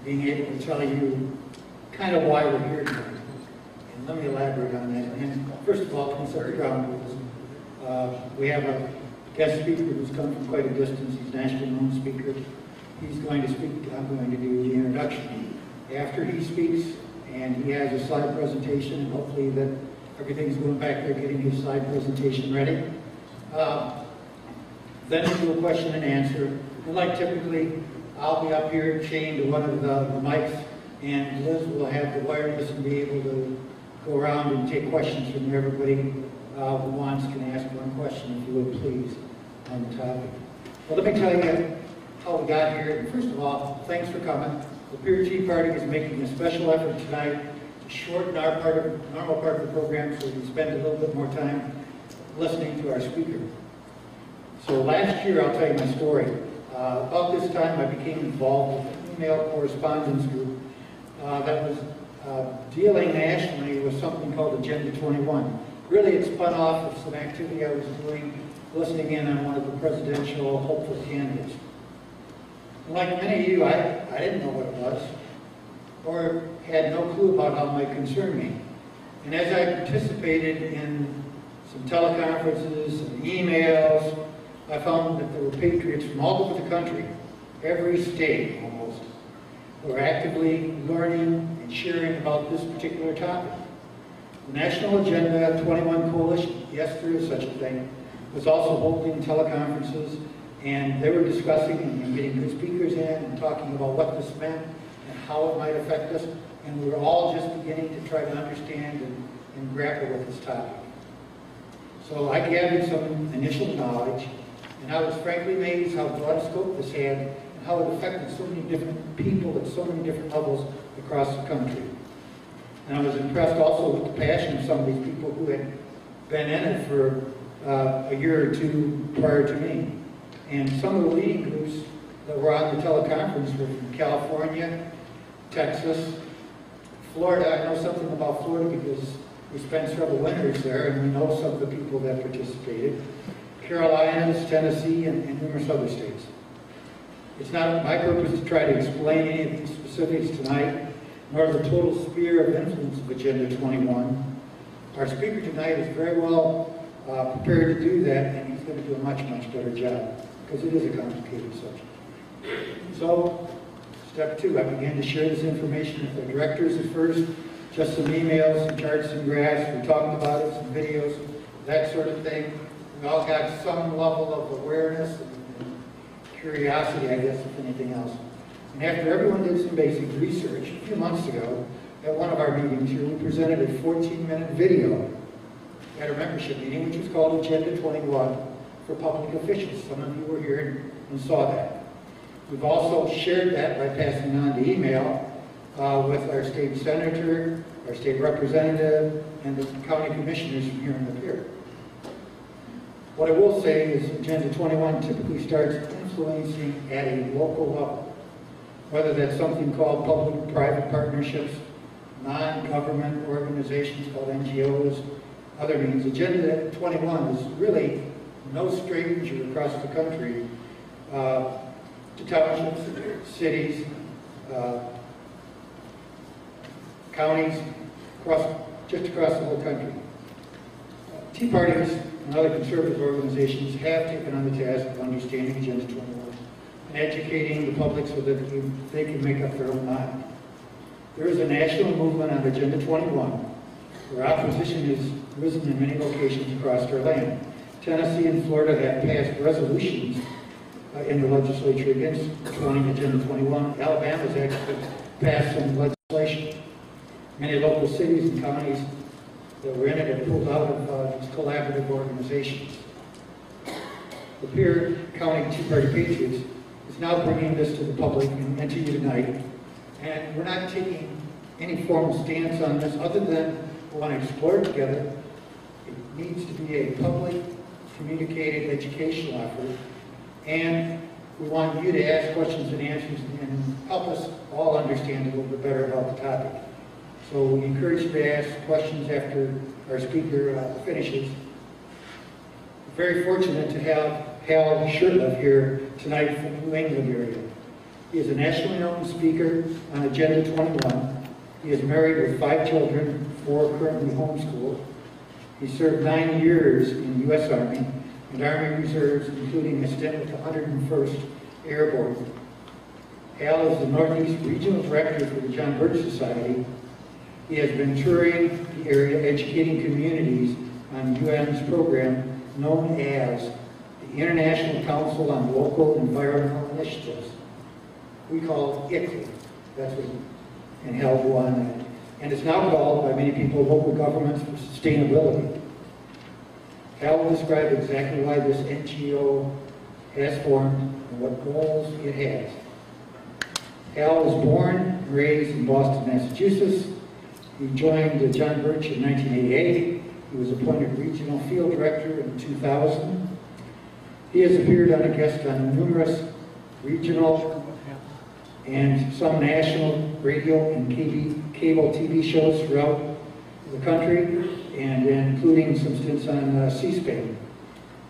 being able to tell you kind of why we're here tonight. And let me elaborate on that. And first of all, can set the ground rules. We have a guest speaker who's come from quite a distance. He's a nationally known speaker. He's going to speak. I'm going to do the introduction. After he speaks, and he has a slide presentation, and hopefully that everything's going back there getting his slide presentation ready. Then we'll do a question and answer. And like typically, I'll be up here chained to one of the mics, and Liz will have the wireless and be able to go around and take questions from everybody who wants can ask one question, if you would please, on the topic. Well, let me tell you how we got here. And first of all, thanks for coming. The Lapeer Tea Party is making a special effort tonight to shorten our normal part of the program so we can spend a little bit more time listening to our speaker. So last year, I'll tell you my story. About this time, I became involved with an email correspondence group that was dealing nationally with something called Agenda 21. Really, it spun off of some activity I was doing, listening in on one of the presidential hopeful candidates. And like many of you, I didn't know what it was, or had no clue about how it might concern me. And as I participated in some teleconferences and emails, I found that there were patriots from all over the country, every state almost, who were actively learning and sharing about this particular topic. The National Agenda 21 Coalition, yes, there is such a thing, was also holding teleconferences, and they were discussing and getting good speakers in and talking about what this meant and how it might affect us, and we were all just beginning to try to understand and grapple with this topic. So I gathered some initial knowledge, and I was frankly amazed how broad a scope this had and how it affected so many different people at so many different levels across the country. And I was impressed also with the passion of some of these people who had been in it for a year or two prior to me. And some of the leading groups that were on the teleconference were from California, Texas, Florida. I know something about Florida because we spent several winters there, and we know some of the people that participated. Carolinas, Tennessee, and numerous other states. It's not my purpose to try to explain any of these specifics tonight, nor the total sphere of influence of Agenda 21. Our speaker tonight is very well prepared to do that, and he's going to do a much, much better job, because it is a complicated subject. So, step two, I began to share this information with the directors at first, just some emails, some charts and graphs, we talked about it, some videos, that sort of thing. We all got some level of awareness and curiosity, I guess, if anything else. And after everyone did some basic research, a few months ago, at one of our meetings here, we presented a 14-minute video at a membership meeting, which was called Agenda 21 for public officials. Some of you were here and saw that. We've also shared that by passing on the email with our state senator, our state representative, and the county commissioners from here in Lapeer. What I will say is Agenda 21 typically starts influencing at a local level, whether that's something called public-private partnerships, non-government organizations called NGOs, other means. Agenda 21 is really no stranger across the country to townships, cities, counties, just across the whole country. Tea parties and other conservative organizations have taken on the task of understanding Agenda 21 and educating the public so that they can make up their own mind. There is a national movement on Agenda 21 where opposition has risen in many locations across our land. Tennessee and Florida have passed resolutions in the legislature against Agenda 21. Alabama has actually passed some legislation. Many local cities and counties that were in it have pulled out of these collaborative organizations. The Lapeer County Tea Party Patriots is now bringing this to the public and to you tonight. And we're not taking any formal stance on this other than we want to explore it together. It needs to be a public, communicated, educational effort. And we want you to ask questions and answers and help us all understand a little bit better about the topic. So we encourage you to ask questions after our speaker finishes. We're very fortunate to have Hal Shurtleff here tonight from the New England area. He is a nationally known speaker on Agenda 21. He is married with 5 children, 4 currently homeschooled. He served 9 years in the U.S. Army and Army Reserves, including a stint with the 101st Airborne. Hal is the Northeast Regional Director for the John Birch Society. He has been touring the area, educating communities on UN's program known as the International Council on Local Environmental Initiatives. We call it ICLI. That's what, and Hal go on that. And it's now called, by many people, Local Governments for Sustainability. Hal will describe exactly why this NGO has formed and what goals it has. Hal was born and raised in Boston, Massachusetts. He joined John Birch in 1988. He was appointed Regional Field Director in 2000. He has appeared on a guest on numerous regional and some national radio and cable TV shows throughout the country, and including some stints on C-SPAN.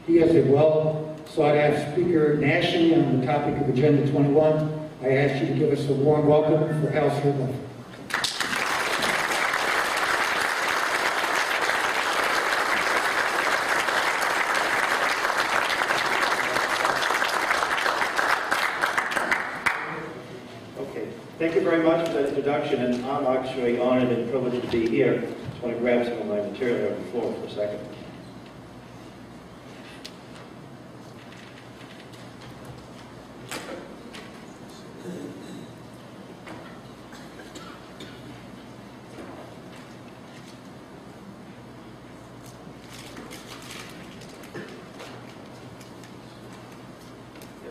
He is a well-sought-after speaker nationally on the topic of Agenda 21. I ask you to give us a warm welcome for Hal Shurtleff. Okay, thank you very much for that introduction, and I'm actually honored and privileged to be here. Just want to grab some of my material here on the floor for a second.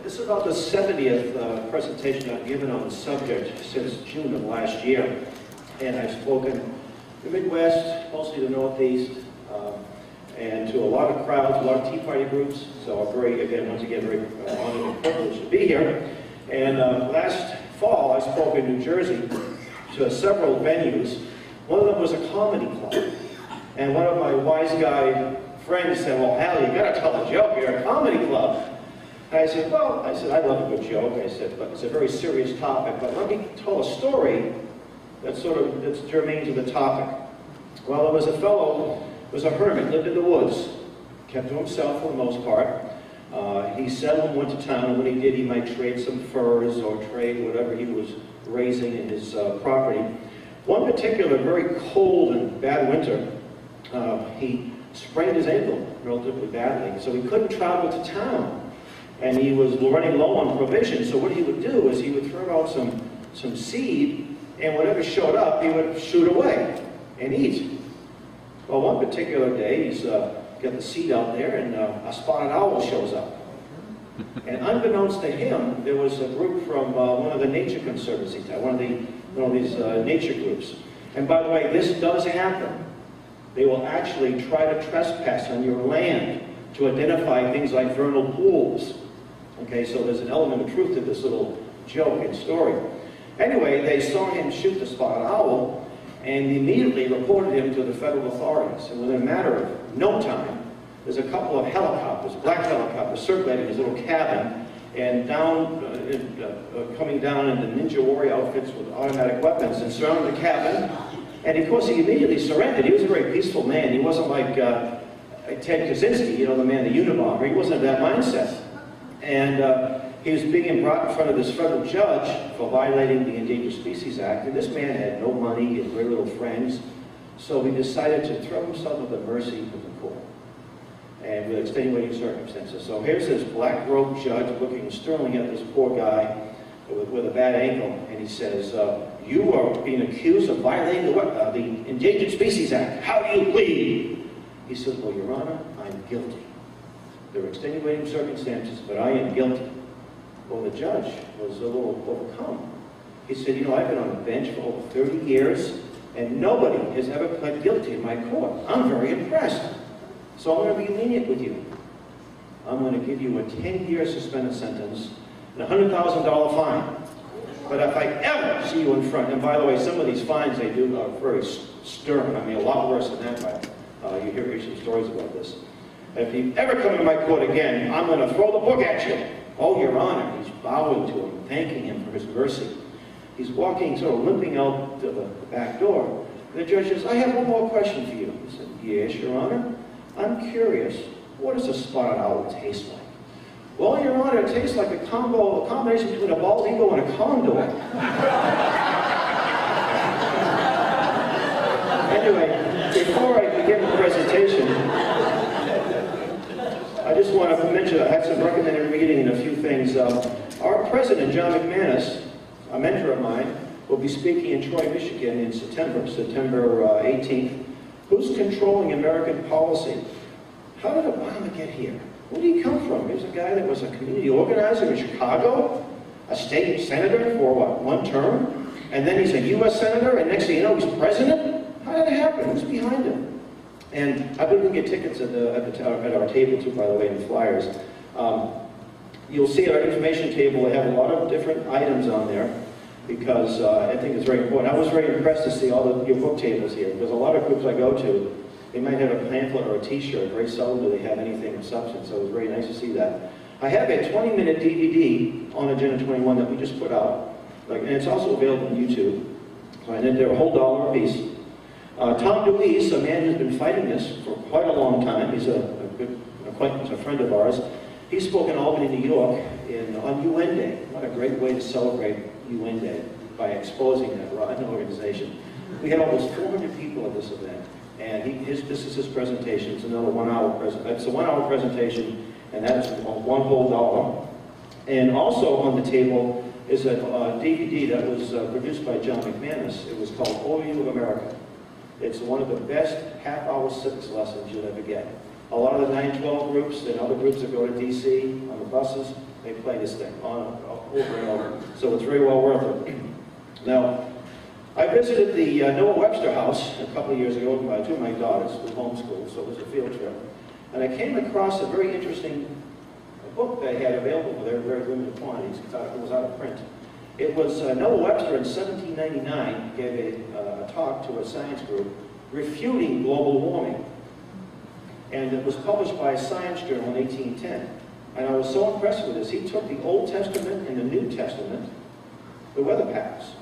This is about the 70th presentation I've given on the subject since June of last year. And I've spoken the Midwest, mostly the Northeast, and to a lot of crowds, a lot of Tea Party groups. So I'm very, again, once again, very honored and privileged to be here. And last fall, I spoke in New Jersey to several venues. One of them was a comedy club. And one of my wise guy friends said, well, Hal, you gotta tell a joke, you're a comedy club. And I said, well, I love a good joke. I said, but it's a very serious topic, but let me tell a story that's germane to the topic. Well, there was a fellow, was a hermit, lived in the woods, kept to himself for the most part. He seldom went to town, and when he did, he might trade some furs or trade whatever he was raising in his property. One particular very cold and bad winter, he sprained his ankle relatively badly, so he couldn't travel to town. And he was running low on provisions, so what he would do is he would throw out some seed, and whatever showed up, he would shoot away and eat. Well, one particular day, he's got the seed out there, and a spotted owl shows up. And unbeknownst to him, there was a group from one of the nature conservancies, one of these nature groups. And by the way, this does happen. They will actually try to trespass on your land to identify things like vernal pools. Okay, so there's an element of truth to this little joke and story. Anyway, they saw him shoot the spotted owl and immediately reported him to the federal authorities. And within a matter of no time, there's a couple of helicopters, black helicopters, circulating his little cabin, and coming down in the ninja warrior outfits with automatic weapons and surrounded the cabin. And of course, he immediately surrendered. He was a very peaceful man. He wasn't like Ted Kaczynski, you know, the man, the Unabomber. He wasn't of that mindset. And he was being brought in front of this federal judge for violating the Endangered Species Act. And this man had no money, he had very little friends. So he decided to throw himself at the mercy of the court, and with extenuating circumstances. So here's this black-robed judge looking sternly at this poor guy with a bad ankle, and he says, you are being accused of violating the Endangered Species Act. How do you plead? He says, well, Your Honor, I'm guilty. There are extenuating circumstances, but I am guilty. Well, the judge was a little overcome. He said, you know, I've been on the bench for over 30 years, and nobody has ever pled guilty in my court. I'm very impressed. So I'm going to be lenient with you. I'm going to give you a 10-year suspended sentence and a $100,000 fine. But if I ever see you in front, and by the way, some of these fines they do are very stern. I mean, a lot worse than that, but you hear some stories about this. If you ever come to my court again, I'm going to throw the book at you. "Oh, Your Honor." He's bowing to him, thanking him for his mercy. He's walking, sort of limping out to the back door. The judge says, "I have one more question for you." He said, "Yes, Your Honor. I'm curious, what does a spotted owl taste like?" "Well, Your Honor, it tastes like a combination between a bald eagle and a condor." Anyway, before I begin the presentation, I just want to mention I had some recommended reading and a few things. Our president, John McManus, a mentor of mine, will be speaking in Troy, Michigan in September 18th. Who's controlling American policy? How did Obama get here? Where did he come from? He was a guy that was a community organizer in Chicago, a state senator for, what, 1 term? And then he's a U.S. senator, and next thing you know, he's president? How did it happen? Who's behind him? And I believe we can get tickets at our table, too, by the way, in the flyers. You'll see at our information table, they have a lot of different items on there, because I think it's very important. I was very impressed to see all your book tables here, because a lot of groups I go to, they might have a pamphlet or a t-shirt. Very seldom do they have anything of substance, so it was very nice to see that. I have a 20-minute DVD on Agenda 21 that we just put out, and it's also available on YouTube. And they're a whole $1 a piece. Tom DeWeese, a man who's been fighting this for quite a long time, he's a good acquaintance, a friend of ours. He spoke in Albany, New York on UN Day. What a great way to celebrate UN Day, by exposing that rotten organization. We had almost 400 people at this event, and this is his presentation. It's another 1 hour presentation. It's a 1 hour presentation, and that's one whole $1. And also on the table is a DVD that was produced by John McManus. It was called OU of America. It's one of the best half-hour civics lessons you'll ever get. A lot of the 912 groups and other groups that go to DC on the buses, they play this thing over and over. So it's very well worth it. Now, I visited the Noah Webster House a couple of years ago with 2 of my daughters with homeschool, so it was a field trip. And I came across a very interesting book they had available for their very limited quantities. It was out of print. It was Noah Webster in 1799 gave a talk to a science group refuting global warming. And it was published by a science journal in 1810. And I was so impressed with this. He took the Old Testament and the New Testament, the weather patterns.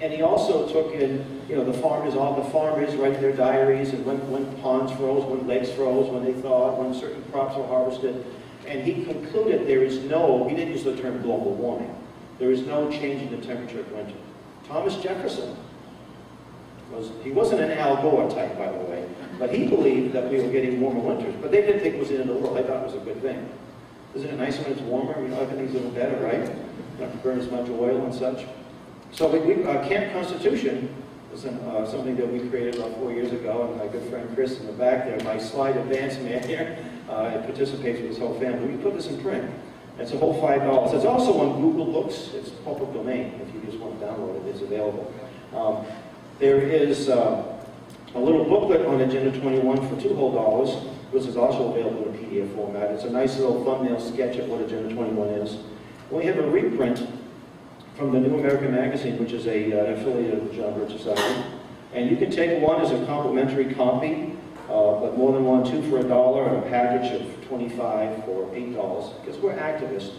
And he also took in, all the farmers write their diaries, and when ponds froze, when lakes froze, when they thawed, when certain crops were harvested. And he concluded he didn't use the term global warming. There is no change in the temperature of winter. Thomas Jefferson, he wasn't an Al Gore type, by the way, but he believed that we were getting warmer winters, but they didn't think it was the end of the world. They thought it was a good thing. Isn't it nice when it's warmer? Everything's a little better, right? Not burn as much oil and such. So Camp Constitution was something that we created about 4 years ago, and my good friend Chris in the back there, my slide advance man here, participates with his whole family. We put this in print. It's a whole $5. It's also on Google Books. It's public domain. If you just want to download it, it's available. There is a little booklet on Agenda 21 for $2 whole. This is also available in PDF format. It's a nice little thumbnail sketch of what Agenda 21 is. We have a reprint from the New American Magazine, which is an affiliate of the John Birch Society. And you can take one as a complimentary copy, but more than one, 2 for $1, and a package of 25 for $8, because we're activists.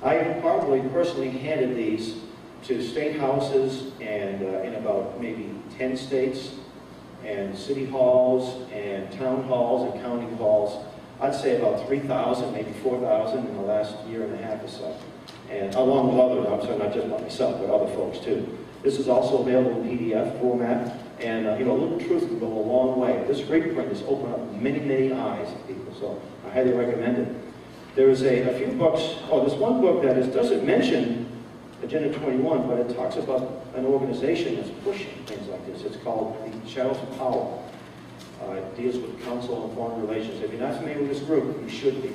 I probably personally handed these to state houses and in about maybe 10 states, and city halls, and town halls, and county halls. I'd say about 3,000, maybe 4,000 in the last year and a half or so. And along with others, I'm sorry, not just about myself, but other folks too. This is also available in PDF format, and a little truth can go a long way. This reprint has opened up many, many eyes of people, so I highly recommend it. There is a few books, there's one book that doesn't mention Agenda 21, but it talks about an organization that's pushing things like this. It's called the Shadows of Power. It deals with council and foreign relations. If you're not familiar with this group, you should be,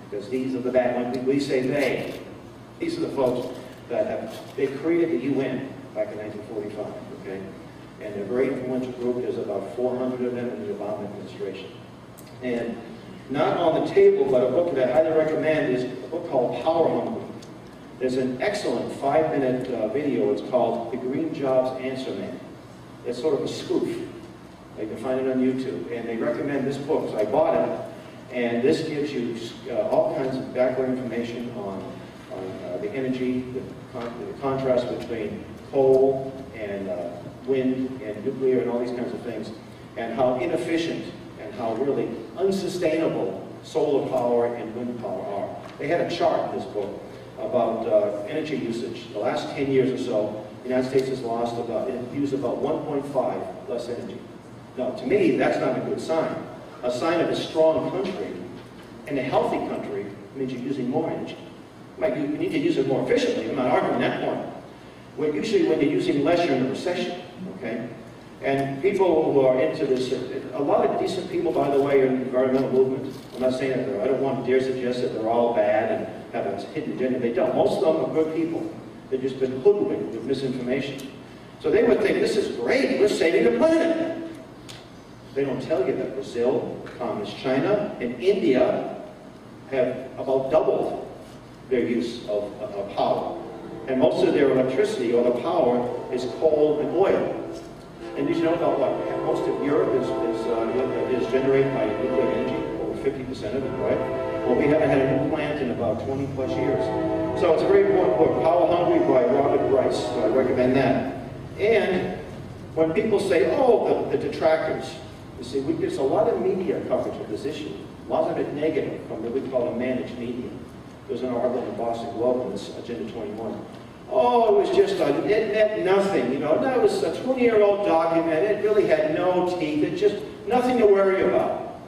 because these are the bad ones. We say they. These are the folks that they created the UN back in 1945, okay? And they're a very influential group. There's about 400 of them in the Obama administration. And not on the table, but a book that I highly recommend is a book called Power Hungry. There's an excellent 5-minute video. It's called The Green Jobs Answer Man. It's sort of a spoof. You can find it on YouTube. And they recommend this book, so I bought it. And this gives you all kinds of background information on on the energy, the contrast between coal and wind and nuclear and all these kinds of things, and how inefficient and how really unsustainable solar power and wind power are. They had a chart in this book about energy usage. The last 10 years or so, the United States has used about 1.5 less energy. Now, to me, that's not a good sign. A sign of a strong country and a healthy country means you're using more energy. You need to use it more efficiently. I'm not arguing that point. Usually when you're using less, you're in a recession, okay? And people who are into this, a lot of decent people, by the way, are in the environmental movement. I'm not saying that I don't want to dare suggest that they're all bad and have a hidden agenda. They don't. Most of them are good people. They've just been hoodwinked with misinformation. So they would think, this is great, we're saving the planet. They don't tell you that Brazil, Communist China, and India have about doubled their use of power. And most of their electricity or the power is coal and oil. And did you know about what? Most of Europe is generated by nuclear energy, over 50% of it, right? Well, we haven't had a new plant in about 20 plus years. So it's a very important book, Power Hungry by Robert Bryce, so I recommend that. And when people say, oh, the detractors, you see, there's a lot of media coverage of this issue. A lot of it negative from what we call the managed media. There's an article in the Boston Globe on this Agenda 21. Oh, it was just, it meant nothing, you know. That was a 20-year-old document. It really had no teeth. It just, nothing to worry about.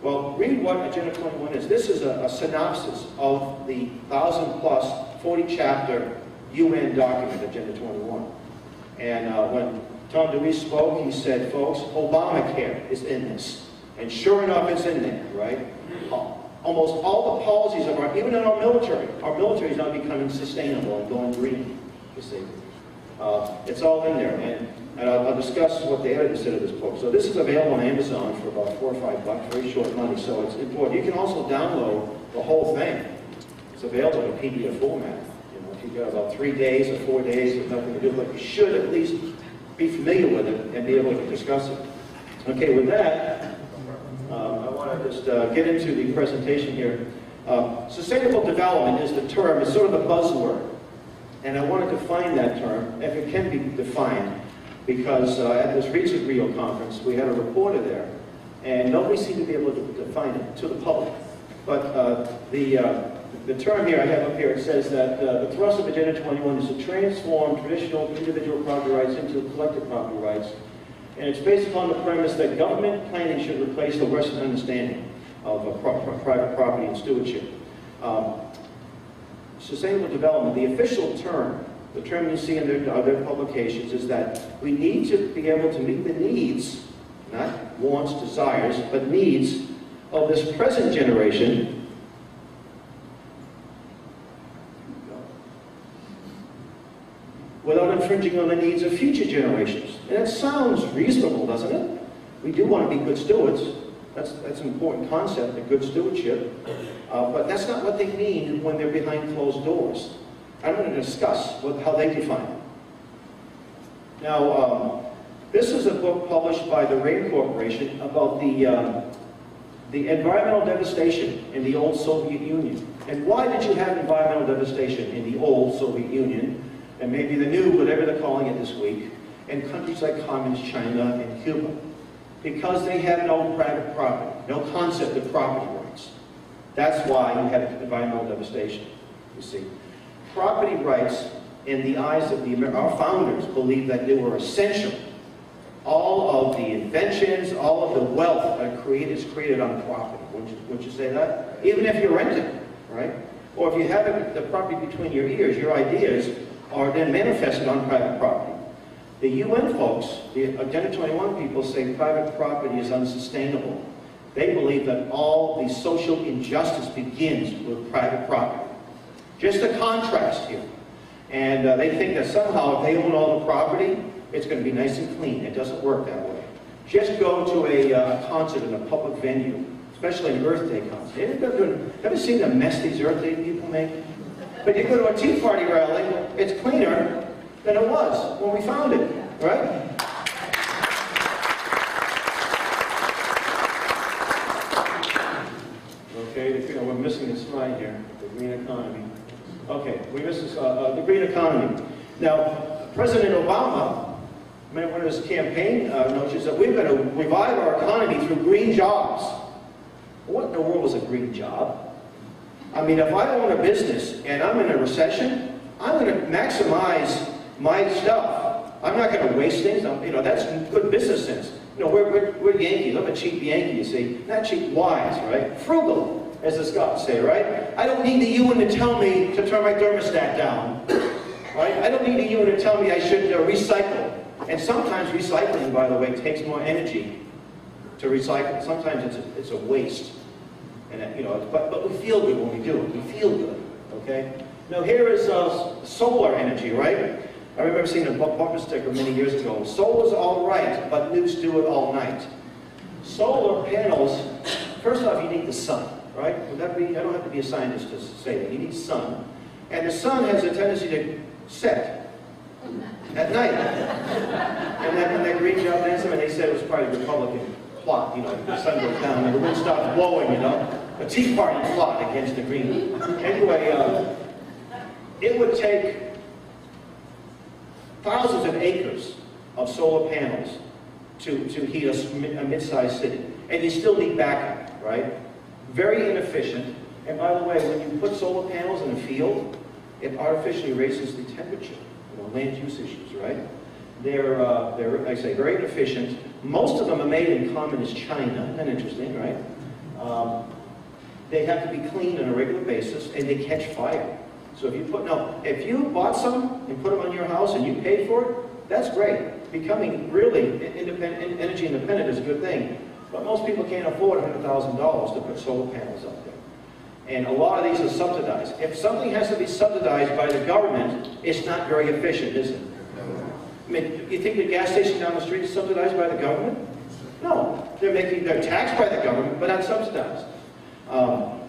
Well, read what Agenda 21 is. This is a synopsis of the 1,000-plus, 40-chapter UN document, Agenda 21. And when Tom Dewey spoke, he said, folks, Obamacare is in this. And sure enough, it's in there, right? Almost all the policies of even in our military is now becoming sustainable and going green, you see. It's all in there, and I'll discuss what the editor said of this book. So this is available on Amazon for about $4 or $5, very short money, so it's important. You can also download the whole thing. It's available in a PDF format. You know, if you've got about 3 days or 4 days with nothing to do, but you should at least be familiar with it and be able to discuss it. Okay, with that, I want to just get into the presentation here. Sustainable development is the term, it's sort of a buzzword. And I want to define that term, if it can be defined, because at this recent Rio conference, we had a reporter there, and nobody seemed to be able to define it to the public. But the term here I have up here, it says that the thrust of Agenda 21 is to transform traditional individual property rights into collective property rights. And it's based upon the premise that government planning should replace the Western understanding of private property and stewardship. Sustainable development, the official term, the term you see in their publications, is that we need to be able to meet the needs, not wants, desires, but needs of this present generation without infringing on the needs of future generations. And that sounds reasonable, doesn't it? We do want to be good stewards. That's an important concept, the good stewardship. But that's not what they mean when they're behind closed doors. I'm going to discuss how they define it. Now, this is a book published by the Rain Corporation about the environmental devastation in the old Soviet Union. And why did you have environmental devastation in the old Soviet Union, and maybe the new, whatever they're calling it this week, in countries like Communist China and Cuba? Because they have no private property, no concept of property rights. That's why you had environmental devastation, you see. Property rights, in the eyes of our founders, believed that they were essential. All of the inventions, all of the wealth is created on property. Wouldn't you say that? Even if you're renting, right? Or if you have the property between your ears, your ideas are then manifested on private property. The UN folks, the Agenda 21 people, say private property is unsustainable. They believe that all the social injustice begins with private property. Just a contrast here. And they think that somehow if they own all the property, it's going to be nice and clean. It doesn't work that way. Just go to a concert in a public venue, especially an Earth Day concert. Ever seen the mess these Earth Day people make? But you go to a Tea Party rally, it's cleaner than it was when we found it, right? Okay, we're missing a slide here, the green economy. Okay, we missed this, the green economy. Now, President Obama, one of his campaign notions that we're going to revive our economy through green jobs. What in the world is a green job? I mean, if I own a business and I'm in a recession, I'm going to maximize my stuff. I'm not going to waste things. You know, that's good business sense. You know, we're Yankees. I'm a cheap Yankee, you see. Not cheap, wise, right? Frugal, as the Scots say, right? I don't need the UN to tell me to turn my thermostat down, right? I don't need the UN to tell me I should recycle. And sometimes recycling, by the way, takes more energy to recycle. Sometimes it's a waste. And, you know, but we feel good when we do it. We feel good, okay? Now here is solar energy, right? I remember seeing a bumper sticker many years ago. Solar's all right, but nukes do it all night. Solar panels, first off, you need the sun, right? Would that be, I don't have to be a scientist to say that. You need sun. And the sun has a tendency to set at night. And that green job answer, and they said it was probably a Republican plot, you know, the sun goes down and the wind stops blowing, you know. A Tea Party plot against the green. Anyway, it would take thousands of acres of solar panels to heat a mid-sized city. And you still need backup, right? Very inefficient. And by the way, when you put solar panels in a field, it artificially raises the temperature. You know, land use issues, right? They're like I say, very inefficient. Most of them are made in communist China. Isn't that interesting, right? They have to be cleaned on a regular basis, and they catch fire. So if you bought some and put them on your house and you paid for it, that's great. Becoming really energy independent is a good thing. But most people can't afford $100,000 to put solar panels up there. And a lot of these are subsidized. If something has to be subsidized by the government, it's not very efficient, is it? I mean, you think the gas station down the street is subsidized by the government? No. They're taxed by the government, but not subsidized. How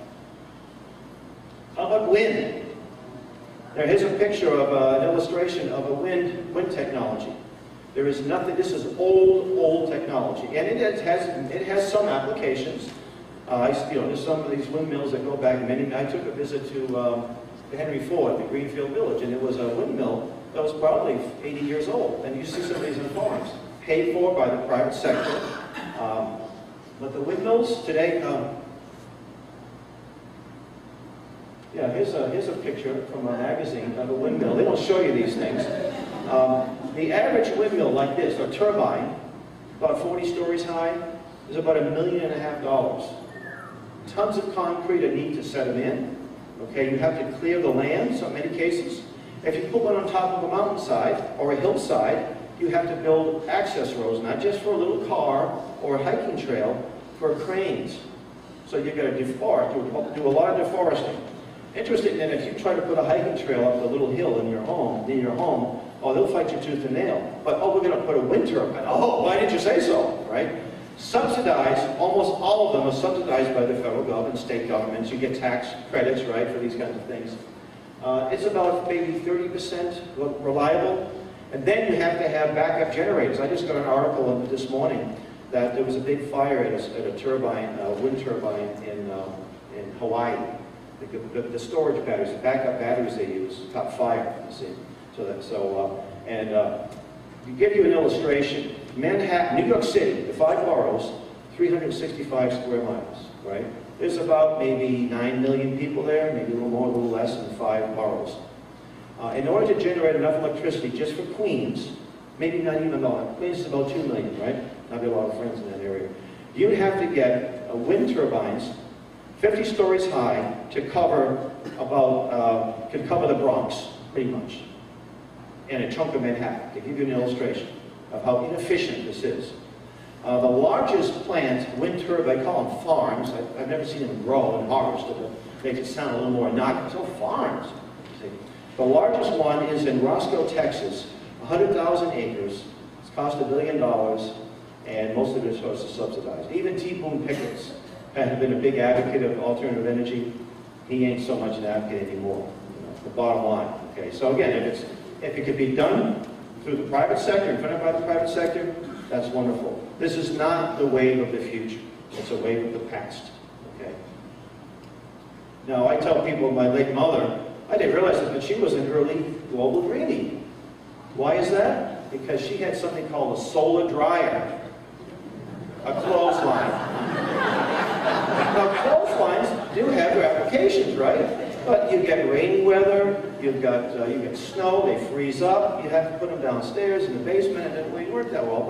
about wind? Now here's a picture of an illustration of a wind technology. There is nothing, this is old technology. And it has some applications. You know, there's some of these windmills that go back many. I took a visit to Henry Ford, the Greenfield Village, and it was a windmill that was probably 80 years old. And you see some of these in farms, paid for by the private sector. But the windmills today, yeah, here's a picture from a magazine of a windmill. They don't show you these things. The average windmill like this, or turbine, about 40 stories high, is about $1.5 million. Tons of concrete are needed to set them in. Okay, you have to clear the land, so in many cases. If you put one on top of a mountainside or a hillside, you have to build access roads, not just for a little car or a hiking trail, for cranes. So you've got to deforest, do a lot of deforesting. Interesting that if you try to put a hiking trail up a little hill in your home, oh, they'll fight you tooth and nail. But, oh, we're going to put a wind turbine. Oh, why didn't you say so, right? Subsidized, almost all of them are subsidized by the federal government, state governments. You get tax credits, right, for these kinds of things. It's about maybe 30% reliable. And then you have to have backup generators. I just got an article this morning that there was a big fire at a turbine, wind turbine in Hawaii. The storage batteries, the backup batteries they use, caught fire, you see. To give you an illustration, Manhattan, New York City, the 5 boroughs, 365 square miles, right? There's about maybe 9 million people there, maybe a little more, a little less than 5 boroughs. In order to generate enough electricity just for Queens, maybe not even all, Queens is about 2 million, right? I've got a lot of friends in that area. You have to get wind turbines 50 stories high to cover could cover the Bronx, pretty much, and a chunk of Manhattan, to give you an illustration of how inefficient this is. The largest plant, wind turbine, I call them farms. I've never seen them grow and harvest, but it makes it sound a little more innocuous. Oh, farms. See? The largest one is in Roscoe, Texas, 100,000 acres. It's cost $1 billion, and most of it is subsidized. Even T. Boone Pickens has been a big advocate of alternative energy. He ain't so much an advocate anymore. You know, the bottom line. Okay, so again, if it could be done through the private sector, and funded by the private sector, that's wonderful. This is not the wave of the future. It's a wave of the past. Okay. Now, I tell people, my late mother I didn't realize it, but she was an early global greenie. Why is that? Because she had something called a solar dryer, a clothesline. Now, clotheslines do have their applications, right? But you get rainy weather, you get snow, they freeze up, you have to put them downstairs in the basement, and it doesn't really work that well.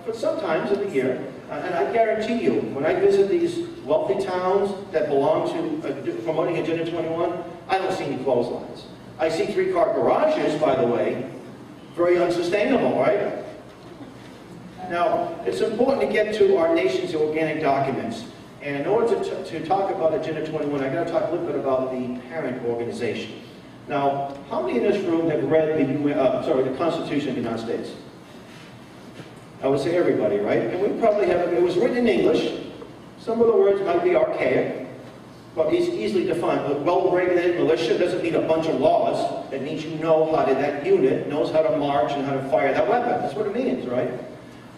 But sometimes in the year, and I guarantee you, when I visit these wealthy towns that belong to promoting Agenda 21, I don't see any clotheslines. I see three-car garages, by the way, very unsustainable, right? Now, it's important to get to our nation's organic documents. And in order to talk about Agenda 21, I've got to talk a little bit about the parent organization. Now, how many in this room have read the Constitution of the United States? I would say everybody, right? And we probably have, it was written in English. Some of the words might be archaic, but it's easily defined. A well-regulated militia doesn't need a bunch of laws. It means you know how that unit knows how to march and how to fire that weapon. That's what it means, right?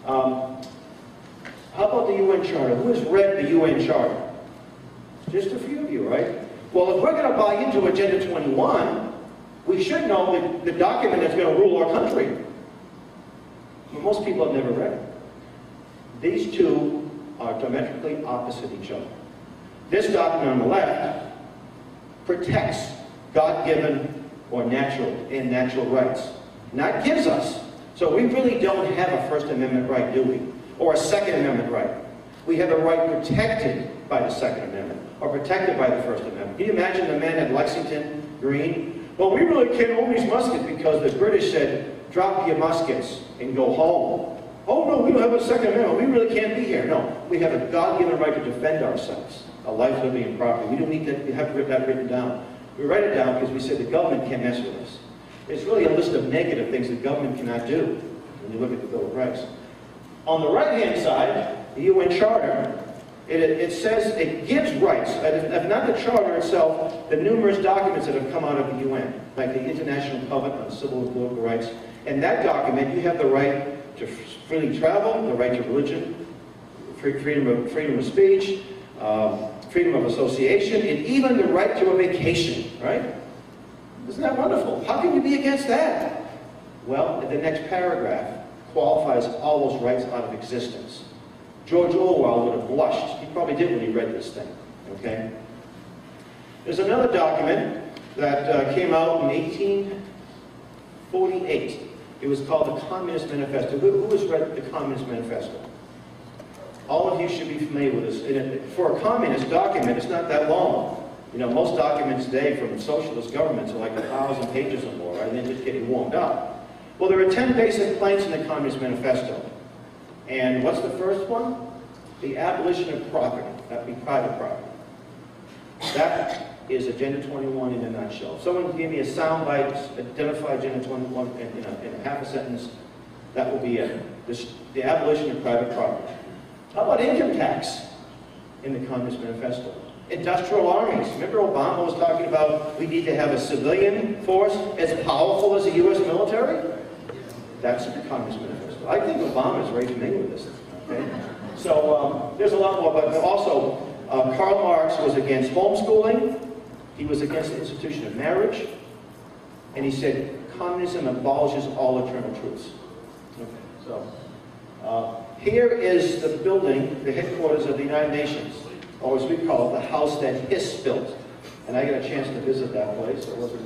How about the UN Charter? Who has read the UN Charter? Just a few of you, right? Well, if we're going to buy into Agenda 21, we should know the document that's going to rule our country. But most people have never read it. These two are diametrically opposite each other. This document on the left protects God-given or natural rights. And that gives us. So we really don't have a First Amendment right, do we? Or a Second Amendment right. We have a right protected by the Second Amendment, or protected by the First Amendment. Can you imagine the men at Lexington Green? Well, we really can't own these muskets because the British said, drop your muskets and go home. Oh no, we don't have a Second Amendment. We really can't be here. No, we have a God-given right to defend ourselves, a life, liberty, and property. We don't need that. We have that written down. We write it down because we say the government can't mess with us. It's really a list of negative things the government cannot do when you look at the Bill of Rights. On the right-hand side, the UN Charter, it says it gives rights, if not the Charter itself, the numerous documents that have come out of the UN, like the International Covenant on Civil and Political Rights. In that document, you have the right to freely travel, the right to religion, freedom of speech, freedom of association, and even the right to a vacation, right? Isn't that wonderful? How can you be against that? Well, the next paragraph qualifies all those rights out of existence. George Orwell would have blushed. He probably did when he read this thing, okay? There's another document that came out in 1848. It was called the Communist Manifesto. Who has read the Communist Manifesto? All of you should be familiar with this. For a communist document, it's not that long. You know, most documents today from socialist governments are like 1,000 pages or more, right? And they're just getting warmed up. Well, there are 10 basic planks in the Communist Manifesto. And what's the first one? The abolition of property. That would be private property. That is Agenda 21 in a nutshell. If someone give me a soundbite, identify Agenda 21 in a half a sentence, that will be it. The abolition of private property. How about income tax in the Communist Manifesto? Industrial armies. Remember Obama was talking about we need to have a civilian force as powerful as the U.S. military? That's in the Communist Manifesto. I think Obama is very familiar with this. Okay? So there's a lot more, but also Karl Marx was against homeschooling. He was against the institution of marriage. And he said, communism abolishes all eternal truths. Okay, so here is the building, the headquarters of the United Nations, or as we call it, the house that Hiss built. And I got a chance to visit that place. It wasn't.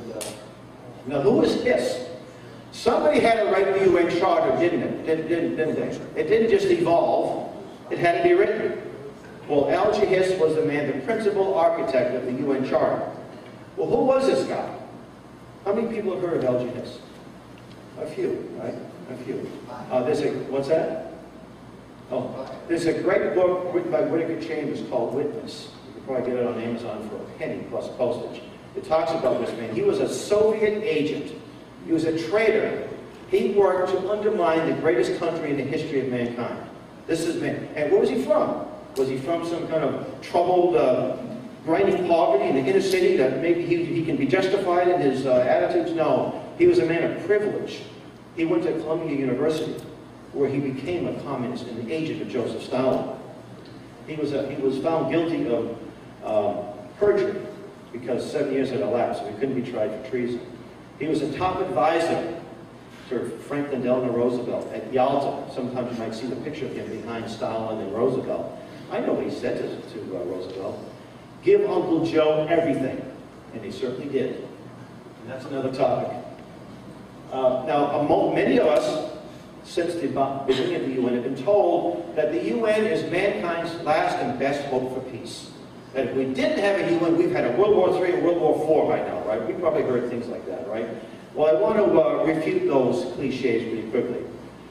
Now, who was Hiss? Somebody had to write the UN Charter, didn't it? Didn't they? It didn't just evolve. It had to be written. Well, Algy Hiss was the man, the principal architect of the UN Charter. Well, who was this guy? How many people have heard of Algy Hiss? A few, right? A few. What's that? Oh, there's a great book written by Whittaker Chambers called Witness. You can probably get it on Amazon for a penny plus postage. It talks about this man. He was a Soviet agent. He was a traitor. He worked to undermine the greatest country in the history of mankind. This is man. And where was he from? Was he from some kind of troubled, grinding poverty in the inner city that maybe he can be justified in his attitudes? No. He was a man of privilege. He went to Columbia University, where he became a communist and the agent of Joseph Stalin. He was found guilty of perjury. because 7 years had elapsed, so he couldn't be tried for treason. He was a top advisor to Franklin Delano Roosevelt at Yalta. Sometimes you might see the picture of him behind Stalin and Roosevelt. I know what he said to Roosevelt. Give Uncle Joe everything. And he certainly did. And that's another topic. Now, many of us, since the beginning of the UN, have been told that the UN is mankind's last and best hope for peace. That if we didn't have a UN, we've had a World War III or World War IV by now, right? We probably heard things like that, right? Well, I want to refute those cliches pretty quickly.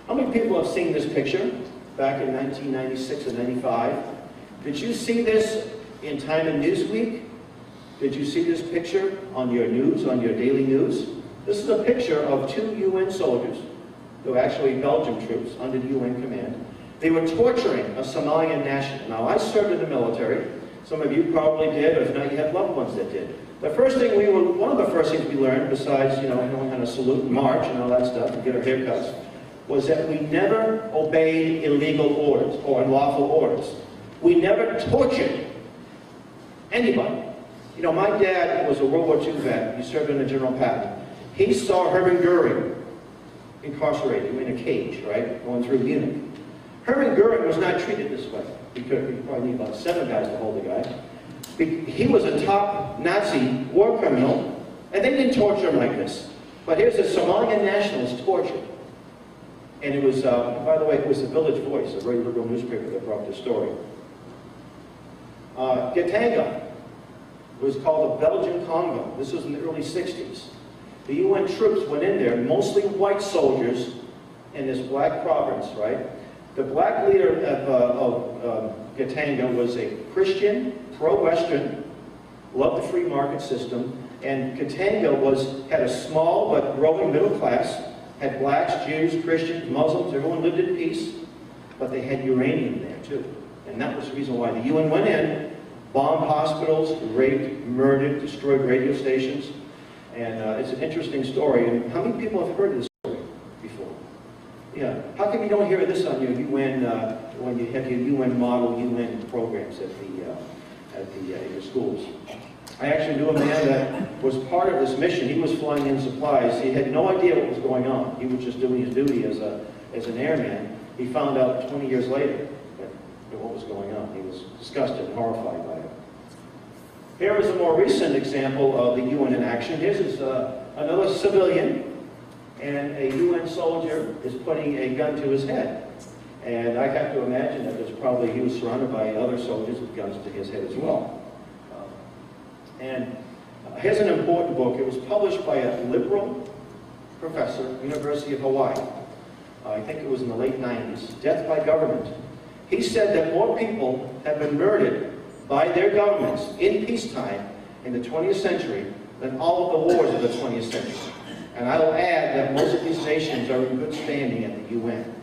How many people have seen this picture back in 1996 and 95? Did you see this in Time and Newsweek? Did you see this picture on your news, on your daily news? This is a picture of 2 UN soldiers, who are actually Belgian troops under the UN command. They were torturing a Somalian national. Now, I served in the military. Some of you probably did, or if not, you have loved ones that did. The first thing one of the first things we learned, besides, knowing how to salute and march and all that stuff and get our haircuts, was that we never obeyed illegal orders or unlawful orders. We never tortured anybody. My dad was a World War II vet. He served under General Patton. He saw Hermann Goering incarcerated in a cage, right, going through Munich. Hermann Goering was not treated this way. He probably need about 7 guys to hold the guy. He was a top Nazi war criminal, and they didn't torture him like this. But here's a Somalian nationalist tortured. And it was, by the way, it was the Village Voice, a very liberal newspaper that brought this story. Gatanga was called the Belgian Congo. This was in the early 60s. The UN troops went in there, mostly white soldiers, in this black province, right? The black leader of Gatanga was a Christian, pro-Western, loved the free market system, and Katanga had a small but growing middle class, had blacks, Jews, Christians, Muslims, everyone lived in peace, but they had uranium there too. And that was the reason why the UN went in, bombed hospitals, raped, murdered, destroyed radio stations, and it's an interesting story. And how many people have heard this story before? Yeah. How come you don't hear this on your UN, when you have your UN model, UN programs at your schools? I actually knew a man that was part of this mission. He was flying in supplies. He had no idea what was going on. He was just doing his duty as an airman. He found out 20 years later what was going on. He was disgusted and horrified by it. Here is a more recent example of the UN in action. Here's another civilian, and a UN soldier is putting a gun to his head. And I have to imagine that he was surrounded by other soldiers with guns to his head as well. And here's an important book. It was published by a liberal professor, University of Hawaii. I think it was in the late 90s. Death by Government. He said that more people have been murdered by their governments in peacetime in the 20th century than all of the wars of the 20th century. And I will add that most of these nations are in good standing at the UN.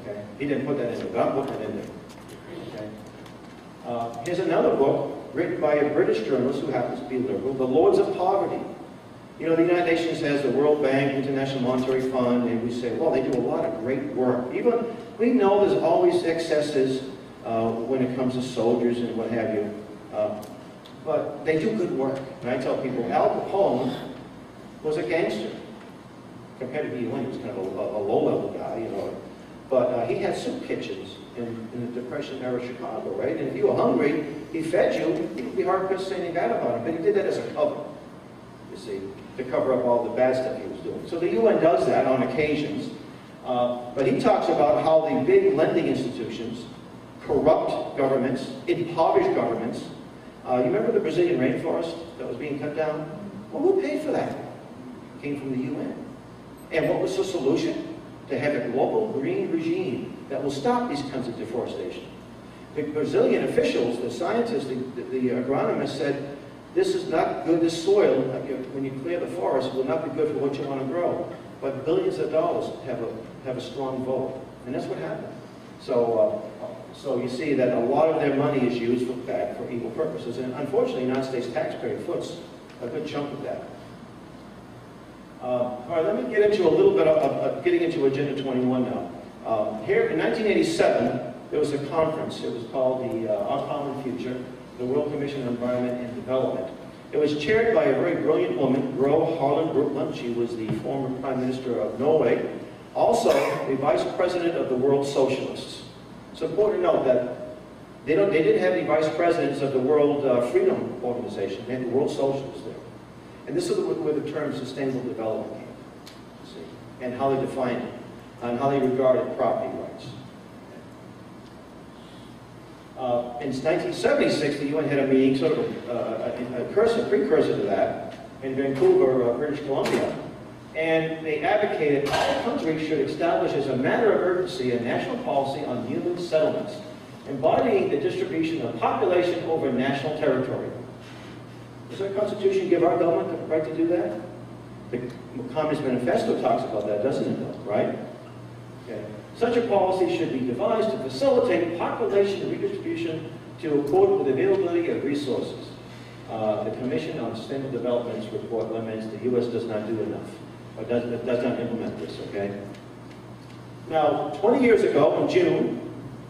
Okay? He didn't put that in there, but I'm putting it in there. Okay? Here's another book written by a British journalist who happens to be liberal, The Lords of Poverty. The United Nations has the World Bank, International Monetary Fund, and we say, well, they do a lot of great work. Even we know there's always excesses when it comes to soldiers and what have you, but they do good work. And I tell people, Al Capone was a gangster. Compared to the UN, he was kind of a low-level guy, but he had soup kitchens in the Depression-era Chicago, right? And if you were hungry, he fed you. You'd be hard-pressed to say anything bad about him, but he did that as a cover, you see, to cover up all the bad stuff he was doing. So the UN does that on occasions, but he talks about how the big lending institutions corrupt governments, impoverish governments. You remember the Brazilian rainforest that was being cut down? Well, who paid for that? It came from the UN. And what was the solution? To have a global green regime that will stop these kinds of deforestation. The Brazilian officials, the scientists, the agronomists said, this is not good, this soil, when you clear the forest, will not be good for what you want to grow. But billions of dollars have a strong vote. And that's what happened. So you see that a lot of their money is used for bad, for evil purposes. And unfortunately, the United States taxpayer foots a good chunk of that. All right, let me get into a little bit of getting into Agenda 21 now. Here in 1987, there was a conference. It was called Our Common Future, the World Commission on Environment and Development. It was chaired by a very brilliant woman, Gro Harlem Brundtland. She was the former Prime Minister of Norway, also the Vice President of the World Socialists. It's important to note that they didn't have the Vice Presidents of the World Freedom Organization. They had the World Socialists there. And this is where the term sustainable development came, you see, and how they defined it, and how they regarded property rights. In 1976, the UN had a meeting, sort of a precursor to that, in Vancouver, British Columbia, and they advocated all countries should establish as a matter of urgency a national policy on human settlements, embodying the distribution of population over national territory. Does our Constitution give our government the right to do that? The Communist Manifesto talks about that, doesn't it, though, right? Okay. Such a policy should be devised to facilitate population redistribution to accord with availability of resources. The Commission on Sustainable Development's report laments the U.S. does not do enough, or does not implement this, okay? Now, 20 years ago, in June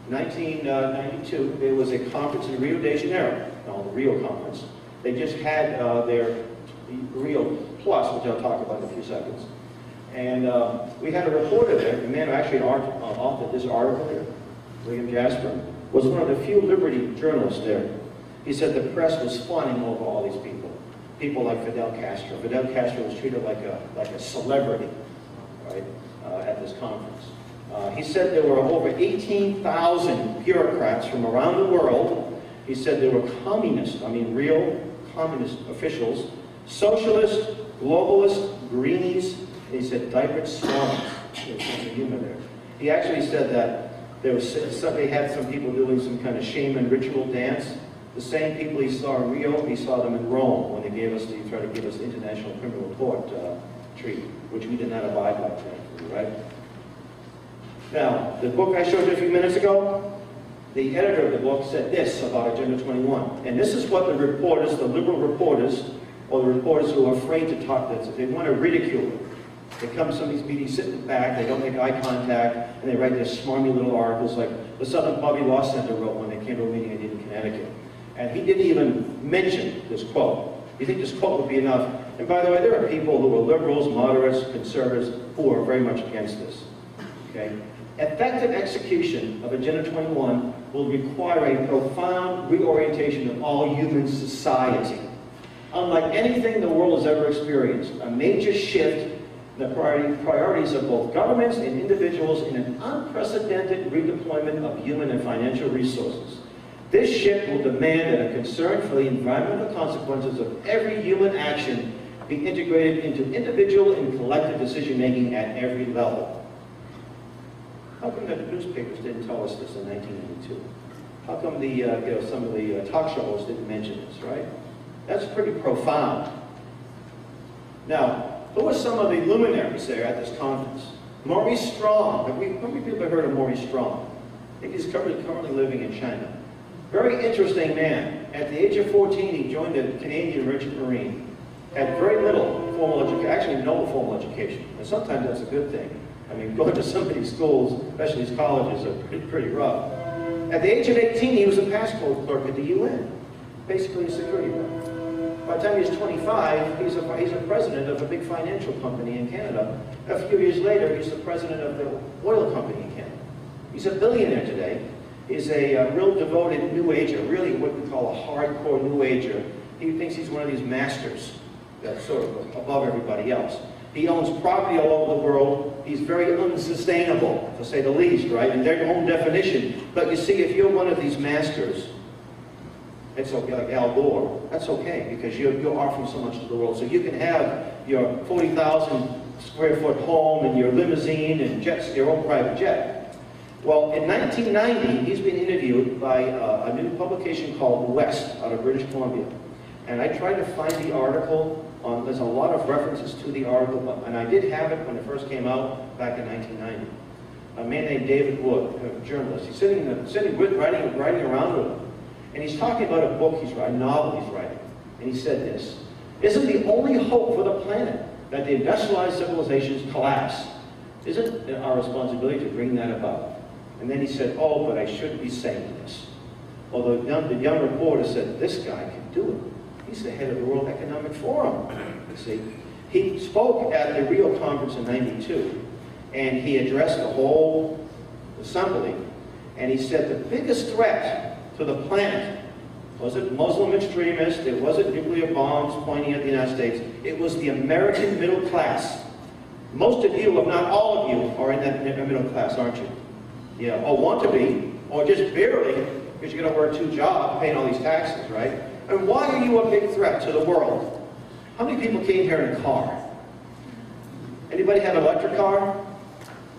1992, there was a conference in Rio de Janeiro, called the Rio Conference. They just had their Rio Plus, which I'll talk about in a few seconds. And we had a reporter there, the man who actually authored this article here, William Jasper, was one of the few Liberty journalists there. He said the press was fawning over all these people. People like Fidel Castro. Fidel Castro was treated like a celebrity, right, at this conference. He said there were over 18,000 bureaucrats from around the world. He said there were communists, I mean real communist officials, socialists, globalists, greenies, and he said diapered swans. There's some humor there. He actually said that they had some people doing some kind of shaman ritual dance. The same people he saw in Rio, he saw them in Rome when they tried to give us the International Criminal Court treaty, which we did not abide by, thankfully, right? Now, the book I showed you a few minutes ago, the editor of the book said this about Agenda 21. And this is what the reporters, the liberal reporters, or the reporters who are afraid to talk, they want to ridicule it. They come to some of these meetings, sit in the back, they don't make eye contact, and they write their smarmy little articles like the Southern Poverty Law Center wrote when they came to a meeting I did in Connecticut. And he didn't even mention this quote. You think this quote would be enough? And by the way, there are people who are liberals, moderates, conservatives, who are very much against this. Okay? Effective execution of Agenda 21 will require a profound reorientation of all human society. Unlike anything the world has ever experienced, a major shift in the priorities of both governments and individuals in an unprecedented redeployment of human and financial resources. This shift will demand that a concern for the environmental consequences of every human action be integrated into individual and collective decision-making at every level. How come the newspapers didn't tell us this in 1992? How come some of the talk shows didn't mention this, right? That's pretty profound. Now, who are some of the luminaries there at this conference? Maurice Strong. How many people have heard of Maurice Strong? I think he's currently living in China. Very interesting man. At the age of 14, he joined the Canadian Merchant Marine. Had very little formal education, actually no formal education. And sometimes that's a good thing. I mean, going to some of these schools, especially these colleges, are pretty rough. At the age of 18, he was a passport clerk at the UN, basically a security guard. By the time he was 25, he's a president of a big financial company in Canada. A few years later, he's the president of the oil company in Canada. He's a billionaire today. He's a real devoted New Ager, really what we call a hardcore New Ager. He thinks he's one of these masters that's sort of above everybody else. He owns property all over the world. He's very unsustainable, to say the least, right? In their own definition. But you see, if you're one of these masters, it's okay, like Al Gore, that's okay, because you're offering so much to the world. So you can have your 40,000 square foot home and your limousine and jets, your own private jet. Well, in 1990, he's been interviewed by a new publication called West out of British Columbia. And I tried to find the article. There's a lot of references to the article, and I did have it when it first came out back in 1990. A man named David Wood, a journalist. He's sitting writing around with him. And he's talking about a book he's writing, a novel he's writing. And he said this: "Isn't the only hope for the planet that the industrialized civilizations collapse? Isn't it our responsibility to bring that about?" And then he said, "Oh, but I shouldn't be saying this." Well, the young reporter said, "This guy can do it. He's the head of the World Economic Forum, you see. He spoke at the Rio conference in '92, and he addressed the whole assembly, and he said the biggest threat to the planet wasn't Muslim extremists, it wasn't nuclear bombs pointing at the United States, it was the American middle class. Most of you, if not all of you, are in that middle class, aren't you? Yeah, or want to be, or just barely, because you're going to work 2 jobs, paying all these taxes, right? And why are you a big threat to the world? How many people came here in a car? Anybody have an electric car?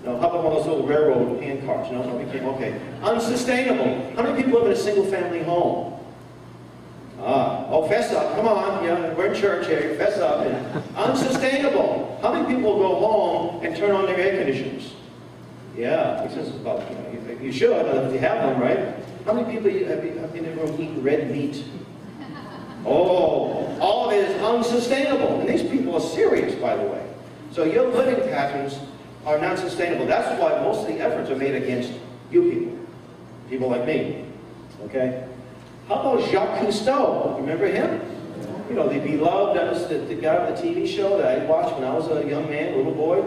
No, how about one of those little railroad hand cars? No, nobody came, okay. Unsustainable. How many people live in a single family home? Oh, fess up, come on, yeah, we're in church here, fess up. And unsustainable. How many people go home and turn on their air conditioners? Yeah, because it's about, you should, if you have them, right? How many people have in a room eating red meat? Oh, all of it is unsustainable. And these people are serious, by the way. So your living patterns are not sustainable. That's why most of the efforts are made against you people. People like me. Okay? How about Jacques Cousteau? Remember him? You know, the beloved, that was the guy on the TV show that I watched when I was a young man, little boy.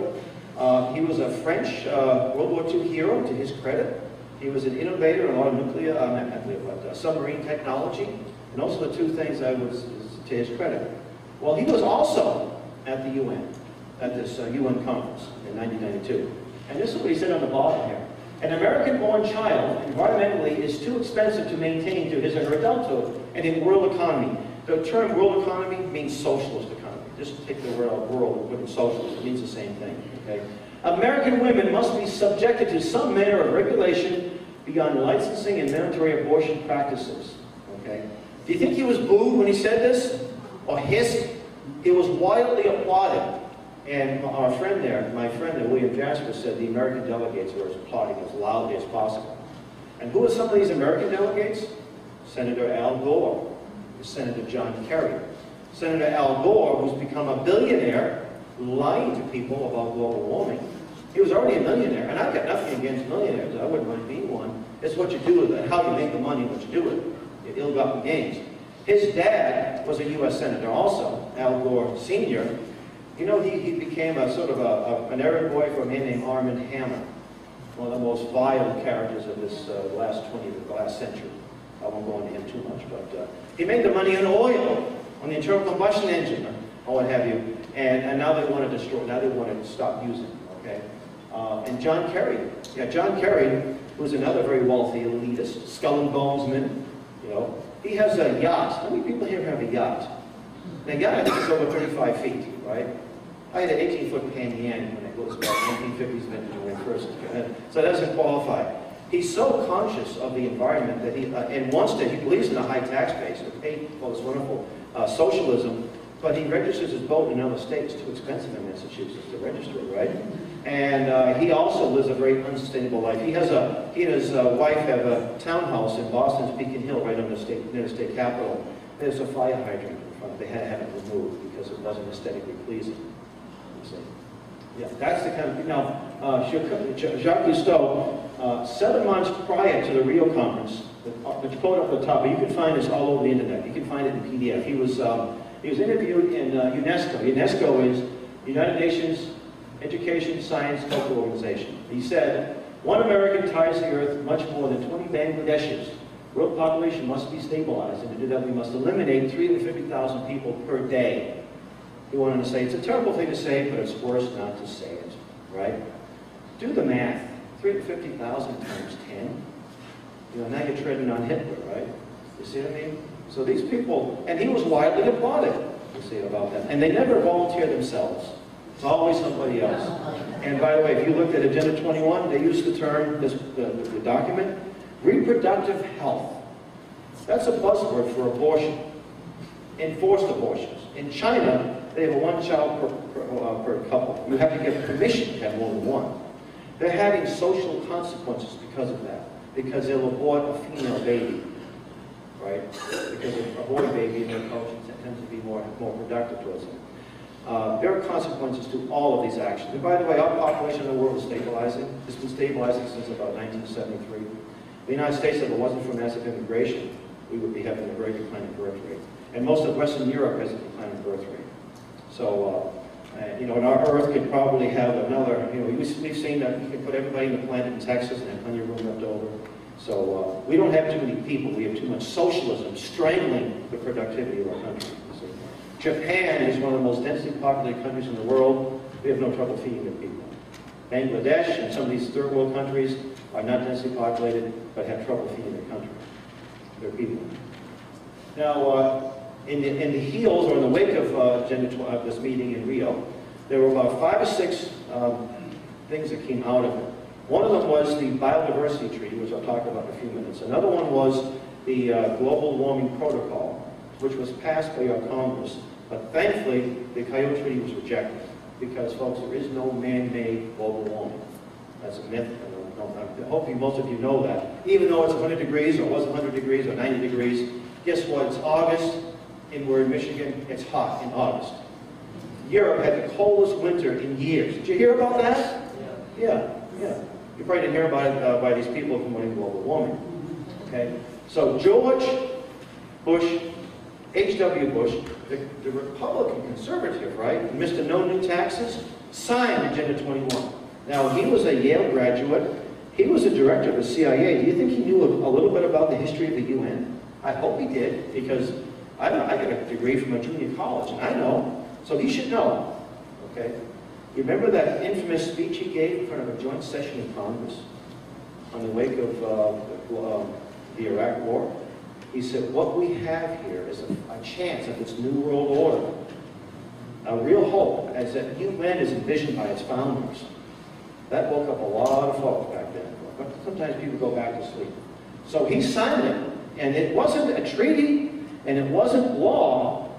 He was a French World War II hero, to his credit. He was an innovator in a lot of submarine technology. And also the 2 things I was, to his credit. Well, he was also at the UN, at this UN conference in 1992. And this is what he said on the bottom here. An American-born child, environmentally, is too expensive to maintain to his or her adulthood and in world economy. The term world economy means socialist economy. Just take the word world and put in socialist. It means the same thing. Okay? American women must be subjected to some manner of regulation beyond licensing and mandatory abortion practices. Okay? Do you think he was booed when he said this? Or hissed? It was wildly applauded. And our friend there, my friend there, William Jasper, said the American delegates were applauding as loudly as possible. And who are some of these American delegates? Senator Al Gore, Senator John Kerry. Senator Al Gore, who's become a billionaire, lying to people about global warming. He was already a millionaire, and I've got nothing against millionaires. I wouldn't mind being one. It's what you do with it, how you make the money, what you do with it. Your ill-gotten gains. His dad was a U.S. Senator also, Al Gore Sr. You know, he became a sort of an errand boy for a man named Armand Hammer, one of the most vile characters of this last century. I won't go into him too much, but he made the money in oil, on the internal combustion engine, or what have you, and now they want to destroy, now they want to stop using it, okay? And John Kerry, John Kerry, who's another very wealthy elitist, skull and bonesman, you know, he has a yacht. How many people here have a yacht? Now, a yacht, I think, is over 35 feet, right? I had an 18-foot Pan Am when it goes back 1950s vintage when I first, so that doesn't qualify. He's so conscious of the environment that he, and wants to, he believes in a high tax base, to pay all this wonderful socialism, but he registers his boat in another state. It's too expensive in Massachusetts to register it, right? And he also lives a very unsustainable life. He and his wife have a townhouse in Boston's Beacon Hill, right on the near the state capitol. There's a fire hydrant in front. They had to have it removed because it wasn't aesthetically pleasing. Yeah, that's the kind of, now, Jacques Cousteau, 7 months prior to the Rio conference, the quote up at the top, but you can find this all over the internet. You can find it in PDF. He was interviewed in UNESCO. UNESCO is the United Nations Education, Science, Cultural Organization. He said, "One American tires the earth much more than 20 Bangladeshis. World population must be stabilized, and to do that we must eliminate 350,000 people per day." He wanted to say, it's a terrible thing to say, but it's worse not to say it, right? Do the math. 350,000 times 10. You know, now you're treading on Hitler, right? You see what I mean? So these people, and he was widely applauded, you see, about that. And they never volunteer themselves. It's always somebody else. And by the way, if you looked at Agenda 21, they used the term, the document, reproductive health. That's a buzzword for abortion. Enforced abortions. In China, they have a 1 child per couple. You have to get permission to have more than one. They're having social consequences because of that. Because they'll abort a female baby, right? Because a boy baby in their culture tends to be more productive towards them. There are consequences to all of these actions. And by the way, our population in the world is stabilizing. It's been stabilizing since about 1973. The United States, if it wasn't for massive immigration, we would be having a very declining birth rate. and most of Western Europe has a declining birth rate. So, you know, and our Earth could probably have another, you know, we've seen that you can put everybody in the planet in Texas and have plenty of room left over. So we don't have too many people. We have too much socialism strangling the productivity of our country. So, Japan is one of the most densely populated countries in the world. We have no trouble feeding their people. Bangladesh and some of these third world countries are not densely populated, but have trouble feeding their people. Now, in the heels or in the wake of this meeting in Rio, there were about 5 or 6 things that came out of it. One of them was the Biodiversity Treaty, which I'll talk about in a few minutes. Another one was the Global Warming Protocol, which was passed by our Congress. But thankfully, the Kyoto Treaty was rejected because, folks, there is no man-made global warming. That's a myth. Hopefully most of you know that. Even though it's 100 degrees, or it was 100 degrees, or 90 degrees, guess what? It's August, and we're in Michigan. It's hot in August. Europe had the coldest winter in years. Did you hear about that? Yeah. You probably didn't hear about it by these people promoting global warming. Okay? So George Bush, H.W. Bush, the Republican conservative, right, Mr. No New Taxes, signed Agenda 21. Now, he was a Yale graduate. He was a director of the CIA. Do you think he knew a little bit about the history of the UN? I hope he did, because I got a degree from a junior college, and I know, so he should know. Okay? You remember that infamous speech he gave in front of a joint session in Congress on the wake of the Iraq War? He said, what we have here is a chance of this new world order. A real hope, as that UN is envisioned by its founders. That woke up a lot of folks back then. But sometimes people go back to sleep. So he signed it, and it wasn't a treaty, and it wasn't law.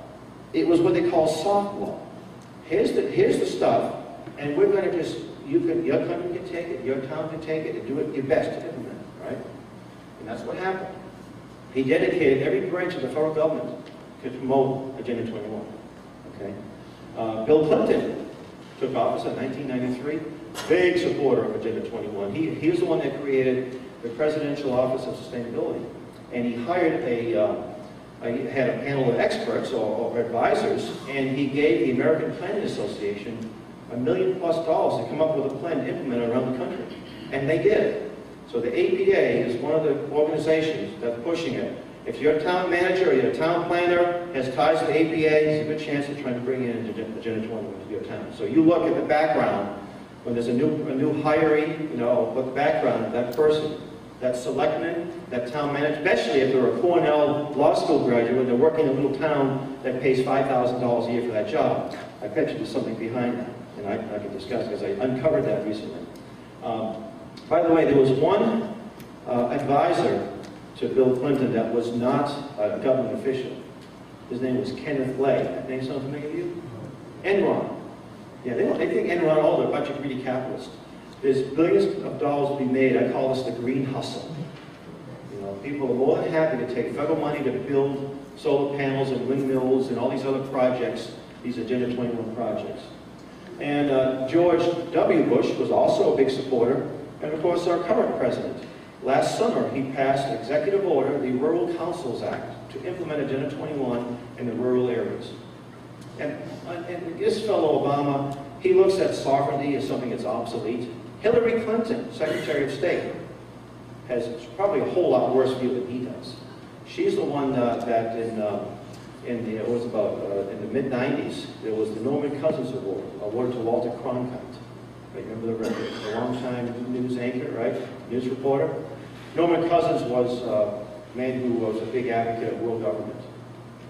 It was what they call soft law. Here's the stuff, and we're going to just, your country can take it, your town can take it, and do it your best to implement it, right? And that's what happened. He dedicated every branch of the federal government to promote Agenda 21. Okay? Bill Clinton took office in 1993. Big supporter of Agenda 21. He was the one that created the Presidential Office of Sustainability. And he hired he had a panel of experts or advisors, and he gave the American Planning Association $1 million+ to come up with a plan to implement it around the country. And they did. So the APA is one of the organizations that's pushing it. If your town manager or your town planner has ties to the APA, there's a good chance of trying to bring in Agenda 21 into your town. So you look at the background. When there's a new hiring, you know, what the background of that person, that selectman, that town manager, especially if they're a Cornell Law School graduate, they're working in a little town that pays $5,000 a year for that job. I bet you there's something behind that, and I can discuss because I uncovered that recently. By the way, there was one advisor to Bill Clinton that was not a government official. His name was Kenneth Lay. That name sound familiar to you? Enron. Yeah, they think Enron, oh, they're a bunch of greedy capitalists. There's billions of dollars to be made. I call this the green hustle. You know, people are more than happy to take federal money to build solar panels and windmills and all these other projects, these Agenda 21 projects. And George W. Bush was also a big supporter, and of course our current president. Last summer, he passed an executive order, the Rural Councils Act, to implement Agenda 21 in the rural areas. And this fellow Obama, he looks at sovereignty as something that's obsolete. Hillary Clinton, Secretary of State, has probably a whole lot worse view than he does. She's the one that in the mid-90s, there was the Norman Cousins Award, awarded to Walter Cronkite. Remember the long-time news anchor, right? News reporter. Norman Cousins was a man who was a big advocate of world government.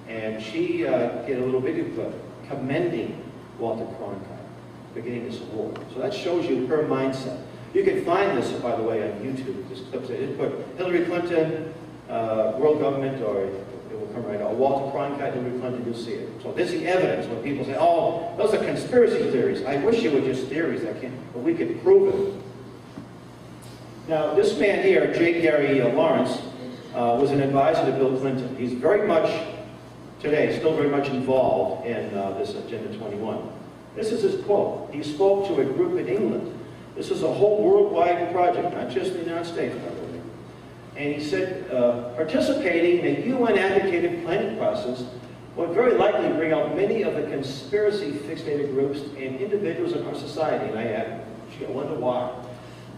And she did a little video clip commending Walter Cronkite for getting this award. So that shows you her mindset. You can find this, by the way, on YouTube. This clip said, put Hillary Clinton, world government, or it will come right out. Walter Cronkite, Hillary Clinton, you'll see it. So this is the evidence when people say, oh, those are conspiracy theories. I wish they were just theories, but we could prove it. Now, this man here, J. Gary Lawrence, was an advisor to Bill Clinton. He's very much, today, still very much involved in this Agenda 21. This is his quote. He spoke to a group in England. This is a whole worldwide project, not just in the United States, by the way. And he said, participating in a UN-advocated planning process would very likely bring out many of the conspiracy-fixated groups and individuals in our society, and I wonder why.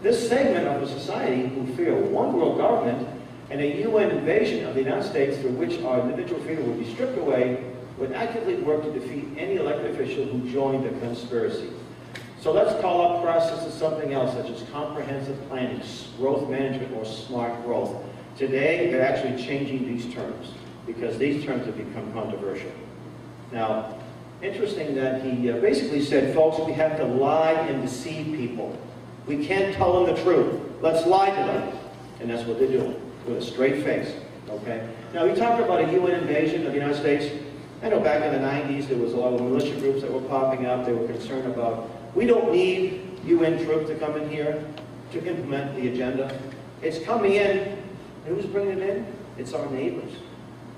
This segment of the society who fear one world government and a UN invasion of the United States through which our individual freedom would be stripped away would actively work to defeat any elected official who joined the conspiracy. So let's call up process to something else, such as comprehensive planning, growth management, or smart growth. Today, they're actually changing these terms because these terms have become controversial. Now, interesting that he basically said, folks, we have to lie and deceive people. We can't tell them the truth. Let's lie to them. And that's what they're doing, with a straight face. Okay? Now, he talked about a UN invasion of the United States. I know back in the 90s, there was a lot of militia groups that were popping up. They were concerned about, we don't need UN troops to come in here to implement the agenda. It's coming in. Who's bringing it in? It's our neighbors.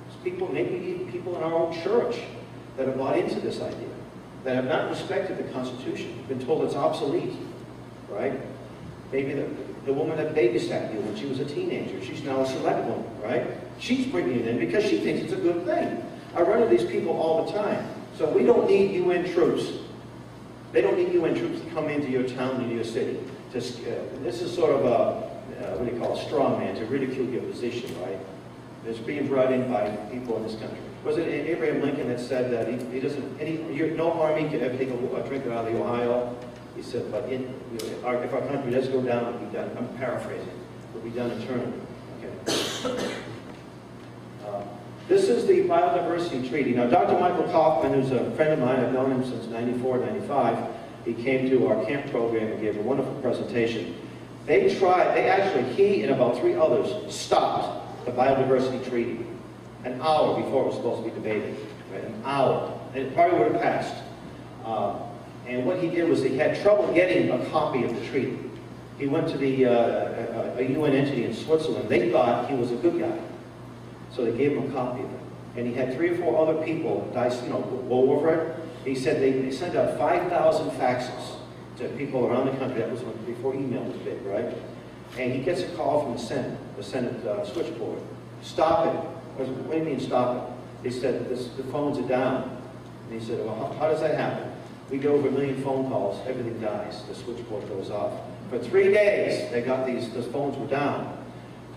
It's people, maybe even people in our own church that have bought into this idea, that have not respected the Constitution, been told it's obsolete, right? Maybe the woman that babysat you when she was a teenager, she's now a select woman, right? She's bringing it in because she thinks it's a good thing. I run into these people all the time. So we don't need UN troops. They don't need UN troops to come into your town, into your city. This is sort of a, what do you call it, straw man, to ridicule your position, right? It's being brought in by people in this country. Was it Abraham Lincoln that said that he doesn't, no army can ever take a drink out of the Ohio? He said, but if our country does go down, it'll be done, I'm paraphrasing, it'll be done eternally. Okay. This is the Biodiversity Treaty. Now, Dr. Michael Kaufman, who's a friend of mine, I've known him since 94, 95, he came to our camp program and gave a wonderful presentation. He and about 3 others stopped the Biodiversity Treaty an hour before it was supposed to be debated, right? An hour, and it probably would have passed. And what he did was he had trouble getting a copy of the treaty. He went to a UN entity in Switzerland. They thought he was a good guy, so they gave him a copy of it. And he had 3 or 4 other people, go over it. He said they sent out 5,000 faxes to people around the country. That was before email was big, right? And he gets a call from the Senate switchboard. Stop it. What do you mean stop it? They said the phones are down. And he said, well, how does that happen? We get over 1 million phone calls, everything dies, the switchboard goes off. For 3 days, they got those phones were down.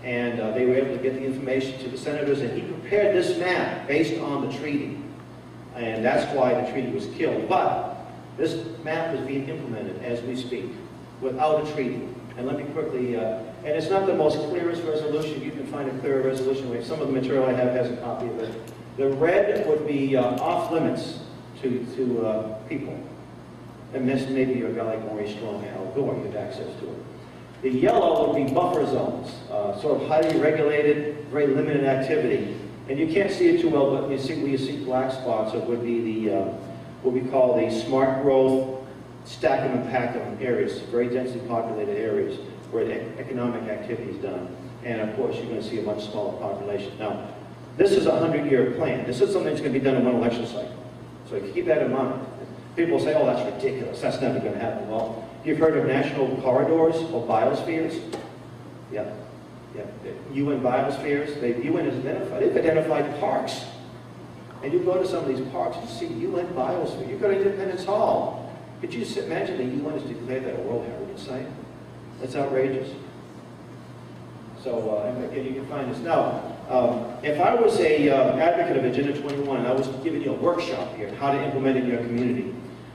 And they were able to get the information to the senators, and he prepared this map based on the treaty. And that's why the treaty was killed. But this map is being implemented as we speak, without a treaty. And let me quickly, and it's not the most clearest resolution. You can find a clearer resolution. Some of the material I have has a copy of it. The red would be off limits to people. And this maybe your guy like Maurice Strong and Al Gore, you have access to it. The yellow would be buffer zones, sort of highly regulated, very limited activity. And you can't see it too well, but you see where you see black spots, it would be the, what we call the smart growth, stack them and pack them areas, very densely populated areas where the economic activity is done. And of course, you're going to see a much smaller population. Now, this is a 100-year plan. This is something that's going to be done in one election cycle. So keep that in mind. People say, oh, that's ridiculous. That's never going to happen. Well, you've heard of national corridors or biospheres? Yeah. Yeah. UN biospheres. The UN has identified. They've identified parks. And you go to some of these parks and see UN biosphere. You go to Independence Hall. Could you just imagine the UN has declared that a World Heritage Site? That's outrageous. So, again, you can find this. Now, if I was a advocate of Agenda 21 and I was giving you a workshop here, how to implement it in your community,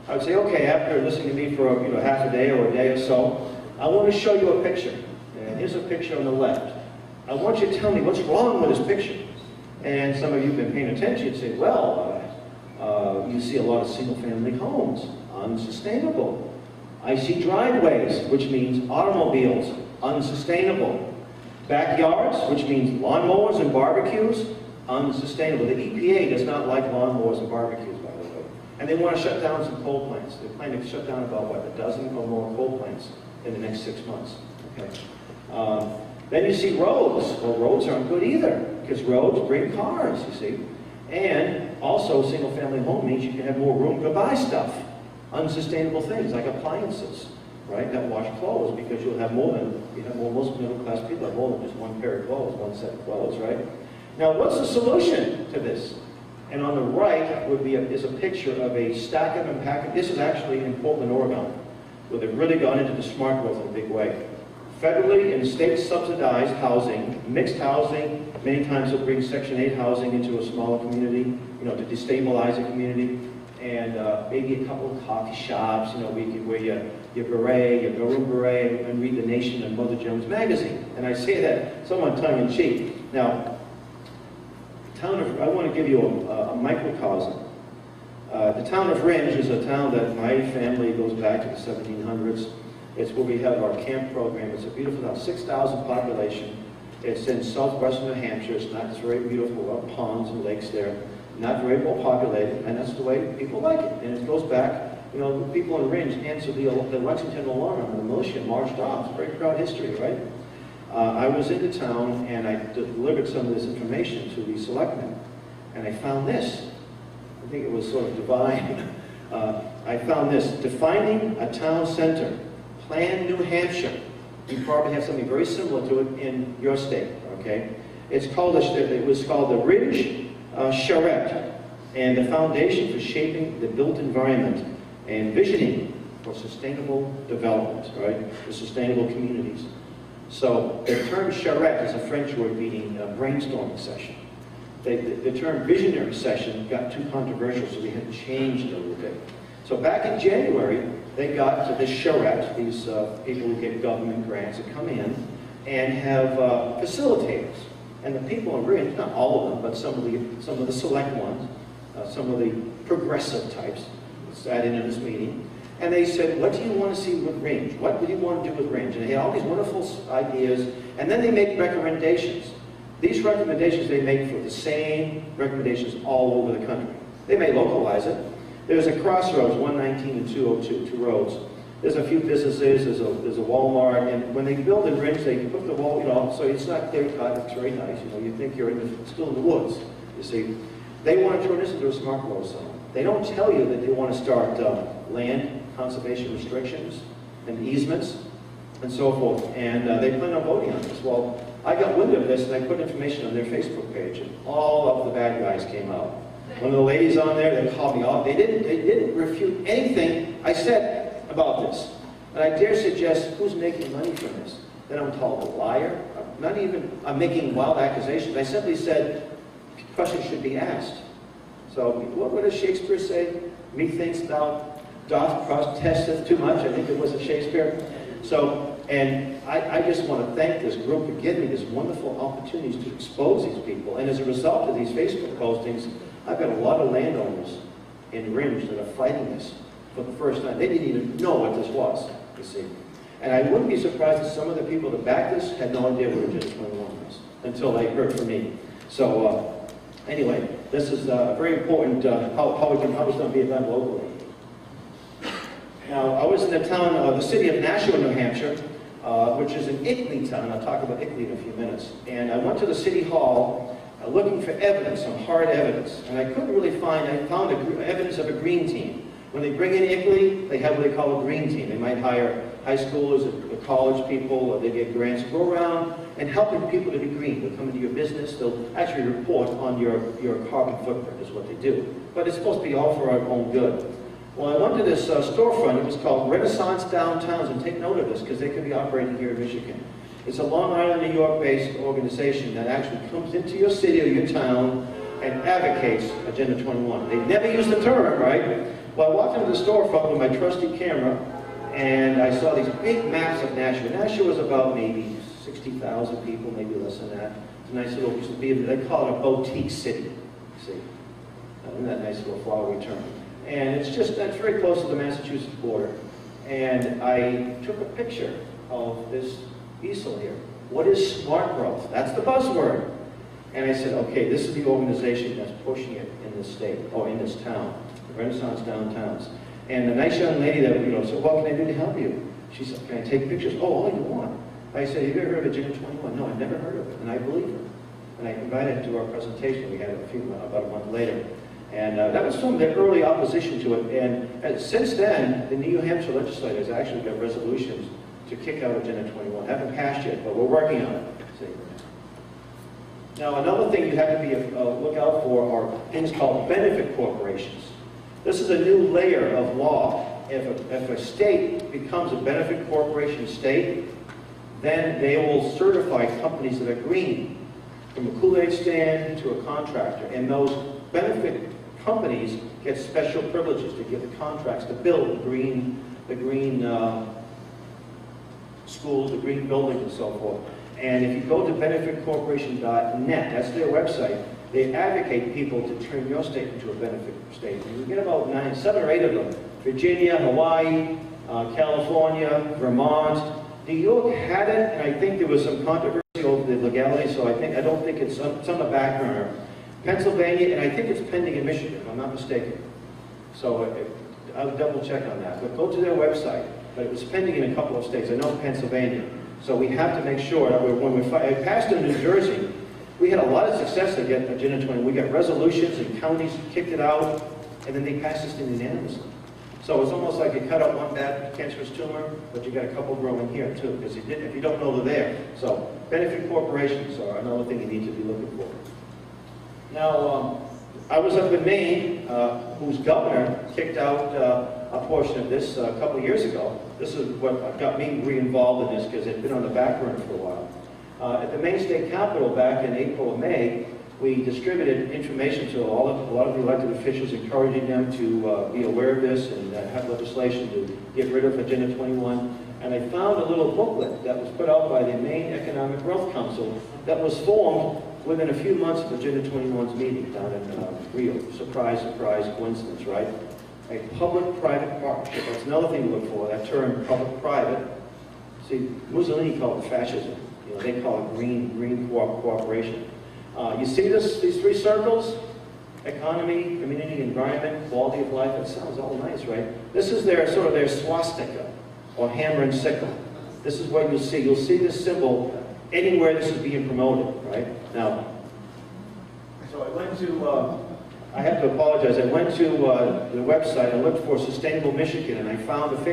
I would say, okay, after listening to me for half a day or a day or so, I want to show you a picture. And here's a picture on the left. I want you to tell me what's wrong with this picture. And some of you have been paying attention and say, well, you see a lot of single-family homes, unsustainable. I see driveways, which means automobiles, unsustainable. Backyards, which means lawnmowers and barbecues, unsustainable. The EPA does not like lawnmowers and barbecues, by the way. And they want to shut down some coal plants. They're planning to shut down about, what, a dozen or more coal plants in the next 6 months. Okay. Then you see roads. Well, roads aren't good either, because roads bring cars, you see. And also, single-family home means you can have more room to buy stuff. Unsustainable things, like appliances, right, that wash clothes, because you'll have more than, most middle-class people have more than just one pair of clothes, one set of clothes, right? Now, what's the solution to this? And on the right would be is a picture of a stack of and pack. This is actually in Portland, Oregon, where they've really gone into the smart growth in a big way. Federally and state subsidized housing, mixed housing, many times they'll bring Section 8 housing into a smaller community, to destabilize a community, and maybe a couple of coffee shops, where you can wear your beret, your maroon beret, and read The Nation and Mother Jones magazine. And I say that somewhat tongue-in-cheek. Now, I want to give you a microcosm. The town of Ringe is a town that my family goes back to the 1700s. It's where we have our camp program. It's a beautiful town, 6,000 population. It's in southwestern New Hampshire. It's not, it's very beautiful, ponds and lakes there. Not very well populated, and that's the way people like it. And it goes back, the people in Ringe answered the Lexington alarm, and the militia marched off. It's a very proud history, right? I was in the town, and I delivered some of this information to the selectmen, and I found this. I think it was sort of divine. I found this: defining a town center, Plan New Hampshire. You probably have something very similar to it in your state. Okay, it was called the Ridge Charette, and the foundation for shaping the built environment and visioning for sustainable development, right? For sustainable communities. So the term charrette is a French word meaning brainstorming session. The term visionary session got too controversial, so we had to change it a little bit. So back in January, they got to this charrette, these people who get government grants that come in and have facilitators. And the people in Ringe, not all of them, but some of the select ones, some of the progressive types, sat in this meeting. And they said, what do you want to see with Ringe? What do you want to do with Ringe? And they had all these wonderful ideas. And then they make recommendations. These recommendations they make for the same recommendations all over the country. They may localize it. There's a crossroads, 119 and 202, two roads. There's a few businesses, there's a Walmart, and when they build in Ringe, they put the wall, so it's not clear cut, it's very nice, you think you're still in the woods, you see. They want to turn this into a smart growth zone. They don't tell you that they want to start land conservation restrictions and easements and so forth, and they plan on voting on this. Well, I got wind of this, and I put information on their Facebook page, and all of the bad guys came out. One of the ladies on there, they called me off. They didn't refute anything I said about this. And I dare suggest, who's making money from this? Then I'm called a liar. I'm making wild accusations. I simply said, questions should be asked. So what does Shakespeare say? Methinks thou doth protesteth too much. I think it was Shakespeare. So, and I just want to thank this group for giving me these wonderful opportunities to expose these people. And as a result of these Facebook postings, I've got a lot of landowners in Ringe that are fighting this for the first time. They didn't even know what this was, you see. And I wouldn't be surprised if some of the people that backed this had no idea what Agenda 21 was until they heard from me. So anyway, this is very important how it's going to be done locally. Now, I was in the town of the city of Nashua, New Hampshire, which is an Ickley town. I'll talk about Ickley in a few minutes. And I went to the city hall looking for evidence, some hard evidence. And I couldn't really find, I found evidence of a green team. When they bring in Ickley, they have what they call a green team. They might hire high schoolers or college people, or they get grants to go around and helping people to be green. They'll come into your business, they'll actually report on your carbon footprint is what they do. But it's supposed to be all for our own good. Well, I went to this storefront. It was called Renaissance Downtowns, and take note of this because they could be operating here in Michigan. It's a Long Island, New York-based organization that actually comes into your city or your town and advocates Agenda 21. They never use the term, right? Well, I walked into the storefront with my trusty camera, and I saw these big maps of Nashua. Nashua was about maybe 60,000 people, maybe less than that. It's a nice little piece of beer. They call it a boutique city. See, isn't that nice little flowery term? And it's very close to the Massachusetts border. And I took a picture of this easel here. What is smart growth? That's the buzzword. And I said, okay, this is the organization that's pushing it in this state, or in this town, the Renaissance Downtowns. And the nice young lady that, said, what can I do to help you? She said, can I take pictures? Oh, all you want. I said, have you ever heard of Agenda 21? No, I've never heard of it. And I believe her. And I invited her to our presentation. We had it about a month later. And that was some of the early opposition to it. And since then, the New Hampshire legislators actually got resolutions to kick out Agenda 21. Haven't passed yet, but we're working on it. See? Now, another thing you have to be look out for are things called benefit corporations. This is a new layer of law. If a state becomes a benefit corporation state, then they will certify companies that are green, from a Kool-Aid stand to a contractor. And those benefit companies get special privileges to give the contracts to build the green schools, the green buildings, and so forth. And if you go to benefitcorporation.net, that's their website, they advocate people to turn your state into a benefit state. And you get about 7 or 8 of them. Virginia, Hawaii, California, Vermont. New York had it, and I think there was some controversy over the legality, so I don't think it's on the back burner. Pennsylvania, and I think it's pending in Michigan, if I'm not mistaken. So I'll double check on that. But go to their website. But it was pending in a couple of states. I know Pennsylvania. So we have to make sure that when we passed in New Jersey, we had a lot of success to get Agenda 20. We got resolutions and counties kicked it out, and then they passed this thing unanimously. So it's almost like you cut out one bad cancerous tumor, but you got a couple growing here too, because if you don't know they're there. So benefit corporations are another thing you need to be looking for. Now, I was up in Maine, whose governor kicked out a portion of this a couple of years ago. This is what got me re-involved in this, because it had been on the back burner for a while. At the Maine State Capitol back in April or May, we distributed information to a lot of the elected officials, encouraging them to be aware of this and have legislation to get rid of Agenda 21. And I found a little booklet that was put out by the Maine Economic Growth Council that was formed within a few months of Agenda 21's meeting down in Rio. Surprise, surprise, coincidence, right? A public-private partnership. That's another thing to look for, that term, public-private. See, Mussolini called it fascism. You know, they call it green cooperation. You see these 3 circles? Economy, community, environment, quality of life. It sounds all nice, right? This is their swastika, or hammer and sickle. This is what you'll see. You'll see this symbol anywhere this is being promoted, right? Now, so I went to, I have to apologize, I went to the website, I looked for Sustainable Michigan, and I found a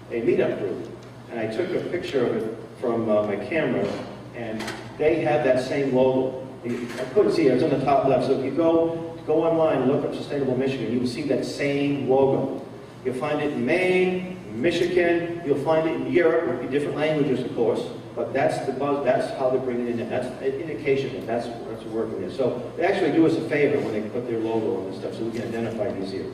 meetup group. And I took a picture of it from my camera, and they had that same logo. I couldn't see it, it was on the top left. So if you go online and look up Sustainable Michigan, you will see that same logo. You'll find it in Maine, Michigan, you'll find it in Europe, in different languages, of course. But that's the buzz, that's how they're bringing it in. That's an indication that that's working there. So they actually do us a favor when they put their logo on this stuff, so we can identify these here.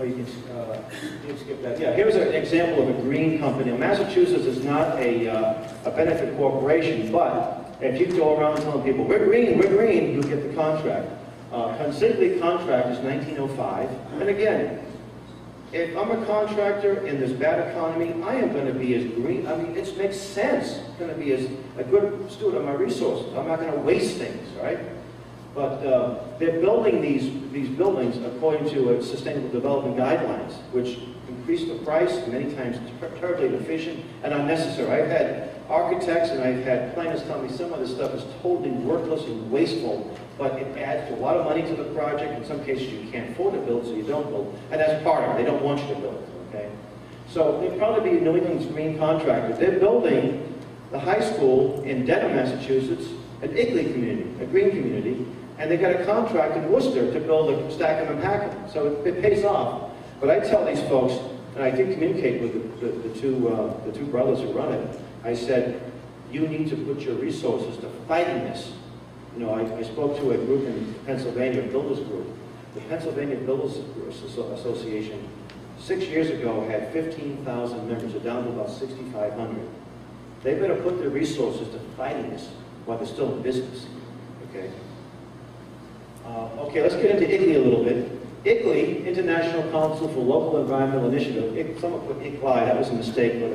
You can skip that. Yeah, here's an example of a green company. Now, Massachusetts is not a benefit corporation, but if you go around telling people, we're green, you'll get the contract. Consigli contract is 1905. And again, if I'm a contractor in this bad economy, I am going to be as green. I mean, it makes sense. I'm going to be as a good steward of my resources. I'm not going to waste things, right? But they're building these buildings according to sustainable development guidelines, which increase the price, many times terribly inefficient and unnecessary. I've had architects and I've had planners tell me some of this stuff is totally worthless and wasteful, but it adds a lot of money to the project. In some cases you can't afford to build, so you don't build. And that's part of it. They don't want you to build, okay? So they'd probably be New England's green contractor. They're building the high school in Dedham, Massachusetts, an Igley community, a green community, and they got a contract in Worcester to build a stack them and pack them. So it pays off. But I tell these folks, and I did communicate with the two brothers who run it, I said, you need to put your resources to fighting this. You know, I spoke to a group in Pennsylvania, a builders group. The Pennsylvania Builders Association, 6 years ago, had 15,000 members. They're down to about 6,500. They better put their resources to fighting this while they're still in business, okay? Okay, let's get into ICLEI a little bit. ICLEI, International Council for Local Environmental Initiative. Someone put ICLEI, that was a mistake, but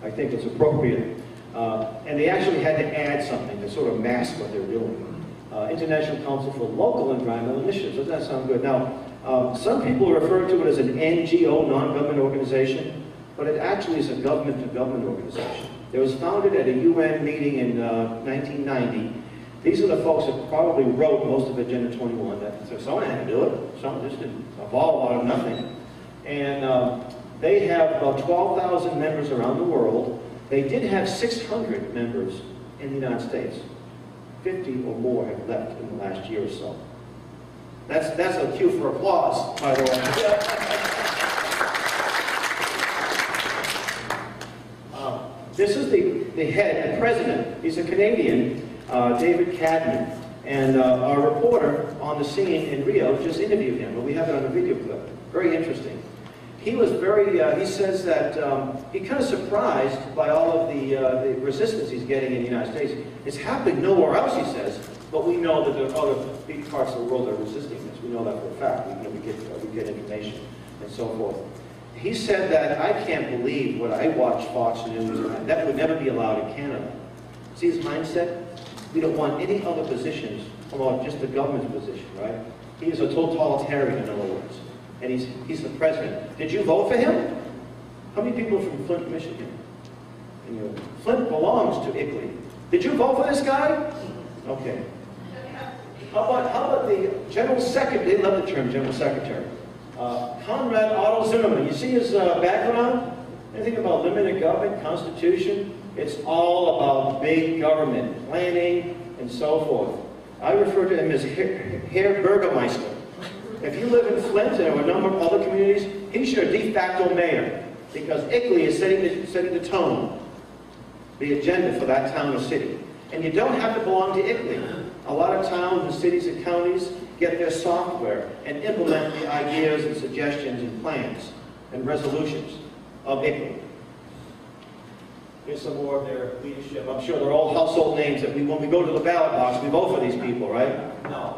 I think it's appropriate. And they actually had to add something to sort of mask what they're doing. International Council for Local Environmental Initiatives. Doesn't that sound good? Now, some people refer to it as an NGO, non-government organization, but it actually is a government-to-government organization. It was founded at a UN meeting in 1990. These are the folks that probably wrote most of Agenda 21. So someone had to do it. Someone just didn't evolve out of nothing. And they have about 12,000 members around the world. They did have 600 members in the United States. 50 or more have left in the last year or so. That's a cue for applause, by the way. This is the head, the president. He's a Canadian, David Cadman. And our reporter on the scene in Rio just interviewed him, but we have it on a video clip. Very interesting. He was very, he says that he's kind of surprised by all of the resistance he's getting in the United States. It's happening nowhere else, he says, but we know that there are other big parts of the world that are resisting this. We know that for a fact. We get information and so forth. He said that, I can't believe when I watch Fox News, that would never be allowed in Canada. See his mindset? We don't want any other positions about just the government's position, right? He is a totalitarian, in other words. And he's the president. Did you vote for him? How many people are from Flint, Michigan? And Flint belongs to Ickley. Did you vote for this guy? Okay. How about the General Secretary? They love the term General Secretary. Conrad Otto Zimmerman. You see his background? Anything about limited government, Constitution? It's all about big government, planning, and so forth. I refer to him as Herr Bürgermeister. If you live in Flint and a number of other communities, he's your de facto mayor, because Ickley is setting the tone, the agenda for that town or city. And you don't have to belong to Ickley. A lot of towns and cities and counties get their software and implement the ideas and suggestions and plans and resolutions of Ickley. Here's some more of their leadership. I'm sure they're all household names that when we go to the ballot box, we vote for these people, right? No.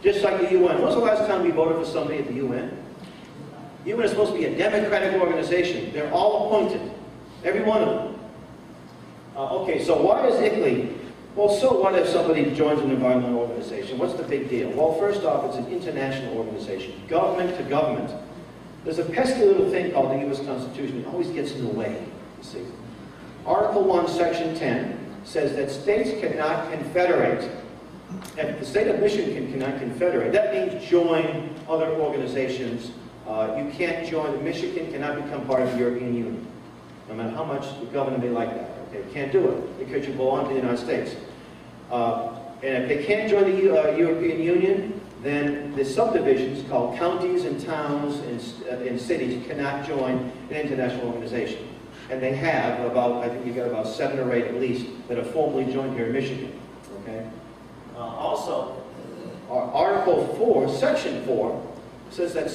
Just like the UN. When was the last time we voted for somebody at the UN? The UN is supposed to be a democratic organization. They're all appointed. Every one of them. Okay, so why is Ickley? Well, so what if somebody joins an environmental organization? What's the big deal? Well, first off, it's an international organization. Government to government. There's a pesky little thing called the U.S. Constitution. It always gets in the way, you see. Article 1, Section 10 says that states cannot confederate. If the state of Michigan cannot confederate, that means join other organizations. You can't join, Michigan cannot become part of the European Union, no matter how much the governor may like that. Okay, can't do it because you belong to the United States. And if they can't join the European Union, then the subdivisions called counties and towns and cities cannot join an international organization. And they have about, I think you got about 7 or 8 at least, that are formally joined here in Michigan. Okay. Also, Article 4, Section 4, says that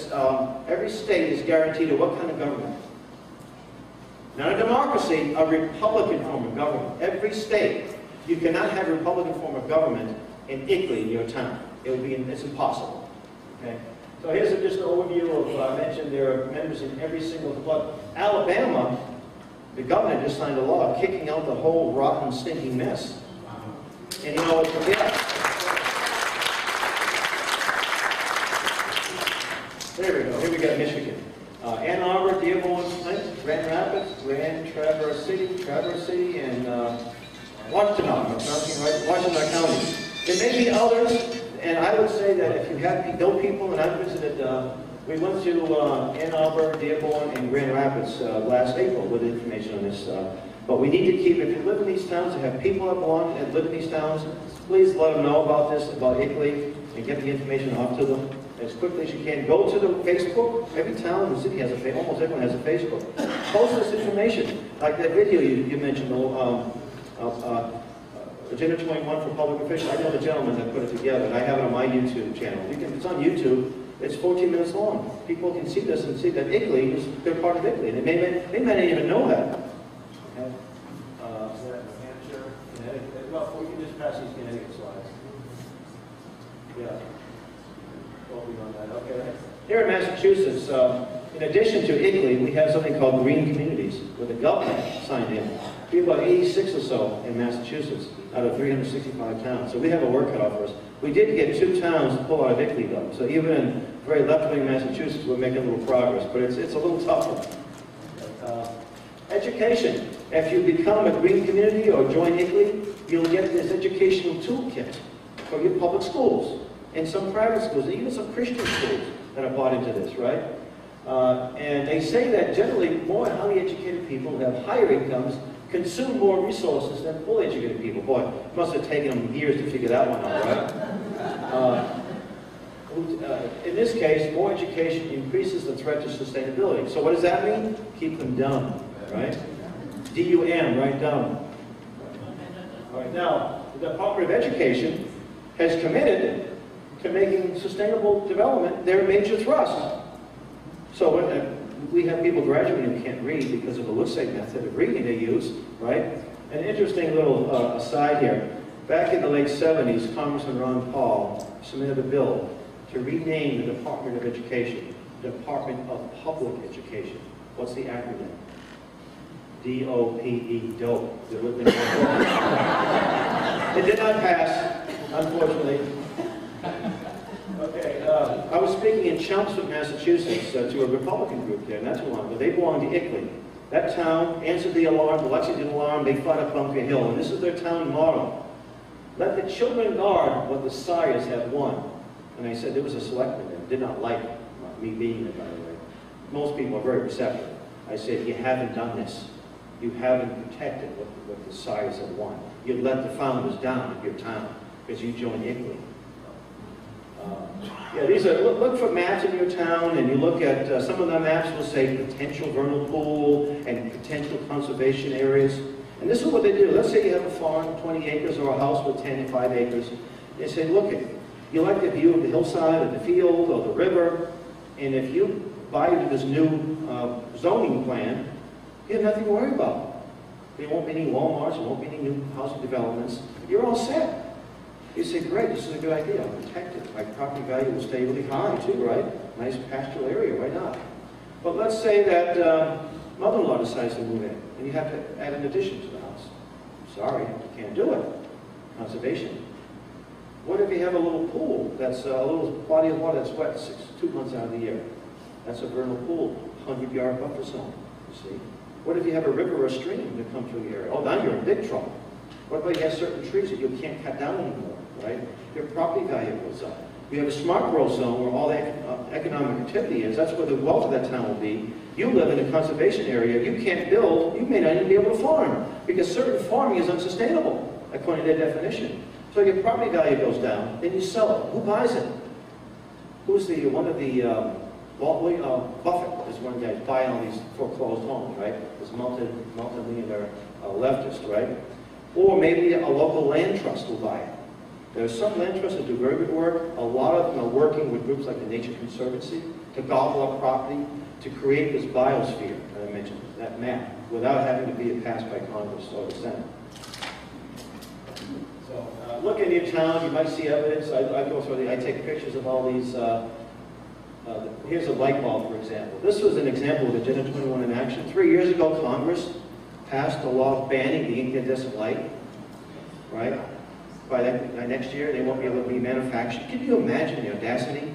every state is guaranteed a what kind of government? Not a democracy, a Republican form of government. Every state, you cannot have a Republican form of government in Ickley, in your town. It's impossible. Okay? So here's just an overview of, I mentioned there are members in every single club. Alabama, the governor just signed a law kicking out the whole rotten, stinking mess. And you know what? Yeah. There we go. Here we got Michigan. Ann Arbor, Dearborn, Flint, Grand Rapids, Traverse City, and Washington County. There may be others, and I would say that if you know people, and I visited, we went to Ann Arbor, Dearborn, and Grand Rapids last April with information on this. But we need to keep, if you live in these towns, and have people that belong and live in these towns, please let them know about this, about Ickley, and get the information off to them as quickly as you can. Go to the Facebook. Every town in the city has almost everyone has a Facebook. Post this information. Like that video you mentioned, Agenda 21 for Public Officials. I know the gentleman that put it together, and I have it on my YouTube channel. It's on YouTube. It's 14 minutes long. People can see this and see that Ickley they're part of Ickley. They may not even know that. Okay. Hampshire, Connecticut. Well, we can just pass these Connecticut slides. Yeah. On that. Okay. Here in Massachusetts, in addition to Ickley, we have something called green communities, where the government signed in. We have about 86 or so in Massachusetts out of 365 towns. So we have a work cut out for us. We did get 2 towns to pull out of Ickley, though. So even in very left-wing Massachusetts, we're making a little progress, but it's a little tougher. Education. If you become a green community or join Ickley, you'll get this educational toolkit for your public schools. And some private schools, even some Christian schools that are bought into this, right? And they say that generally more highly educated people who have higher incomes consume more resources than fully educated people. Boy, it must have taken them years to figure that one out, right? In this case, more education increases the threat to sustainability. So what does that mean? Keep them dumb, right? D-U-M, write dumb. All right, now, the Department of Education has committed to making sustainable development their major thrust. So when we have people graduating who can't read because of the look-safe method of reading they use, right? An interesting little aside here. Back in the late 70s, Congressman Ron Paul submitted a bill to rename the Department of Education, Department of Public Education. What's the acronym? D-O-P-E, dope. It did not pass, unfortunately. Okay, I was speaking in Chelmsford, Massachusetts, to a Republican group there, not too long ago. They belong to Ickley. That town answered the alarm, the Lexington alarm, they fought up Bunker Hill, and this is their town motto. Let the children guard what the sires have won. And I said, there was a selectman that did not like me being there, by the way. Most people are very receptive. I said, you haven't done this. You haven't protected what the sires have won. You let the founders down of your town because you joined Ickley. Yeah, these are, look for maps in your town, and you look at, some of the maps will say potential vernal pool and potential conservation areas. And this is what they do. Let's say you have a farm, 20 acres, or a house with 10 and 5 acres. They say, look, you like the view of the hillside, or the field, or the river, and if you buy into this new zoning plan, you have nothing to worry about. There won't be any Walmarts, there won't be any new housing developments. You're all set. You say, great, this is a good idea, I'll protect it. My property value will stay really high too, right? Nice pastoral area, why not? But let's say that mother-in-law decides to move in, and you have to add an addition to the house. Sorry, you can't do it. Conservation. What if you have a little pool that's a little body of water that's wet 2 months out of the year? That's a vernal pool, 100-yard buffer zone, you see? What if you have a river or a stream that comes through the area? Oh, now you're in big trouble. What about you have certain trees that you can't cut down anymore, right? Your property value goes up. You have a smart growth zone where all the economic activity is. That's where the wealth of that town will be. You live in a conservation area. You can't build. You may not even be able to farm because certain farming is unsustainable, according to their definition. So your property value goes down, then you sell it. Who buys it? Who's the one of the Buffett is one of the guys buying all these foreclosed homes, right? This multi-millionaire leftist, right? Or maybe a local land trust will buy it. There are some land trusts that do very good work. A lot of them are working with groups like the Nature Conservancy to gobble up property, to create this biosphere that I mentioned, that map, without having to be passed by Congress or the Senate. So look in your town, you might see evidence. I go through I take pictures of all these. Here's a light bulb, for example. This was an example of Agenda 21 in action. 3 years ago, Congress passed a law banning the incandescent light, right? By next year, they won't be able to be manufactured. Can you imagine the audacity?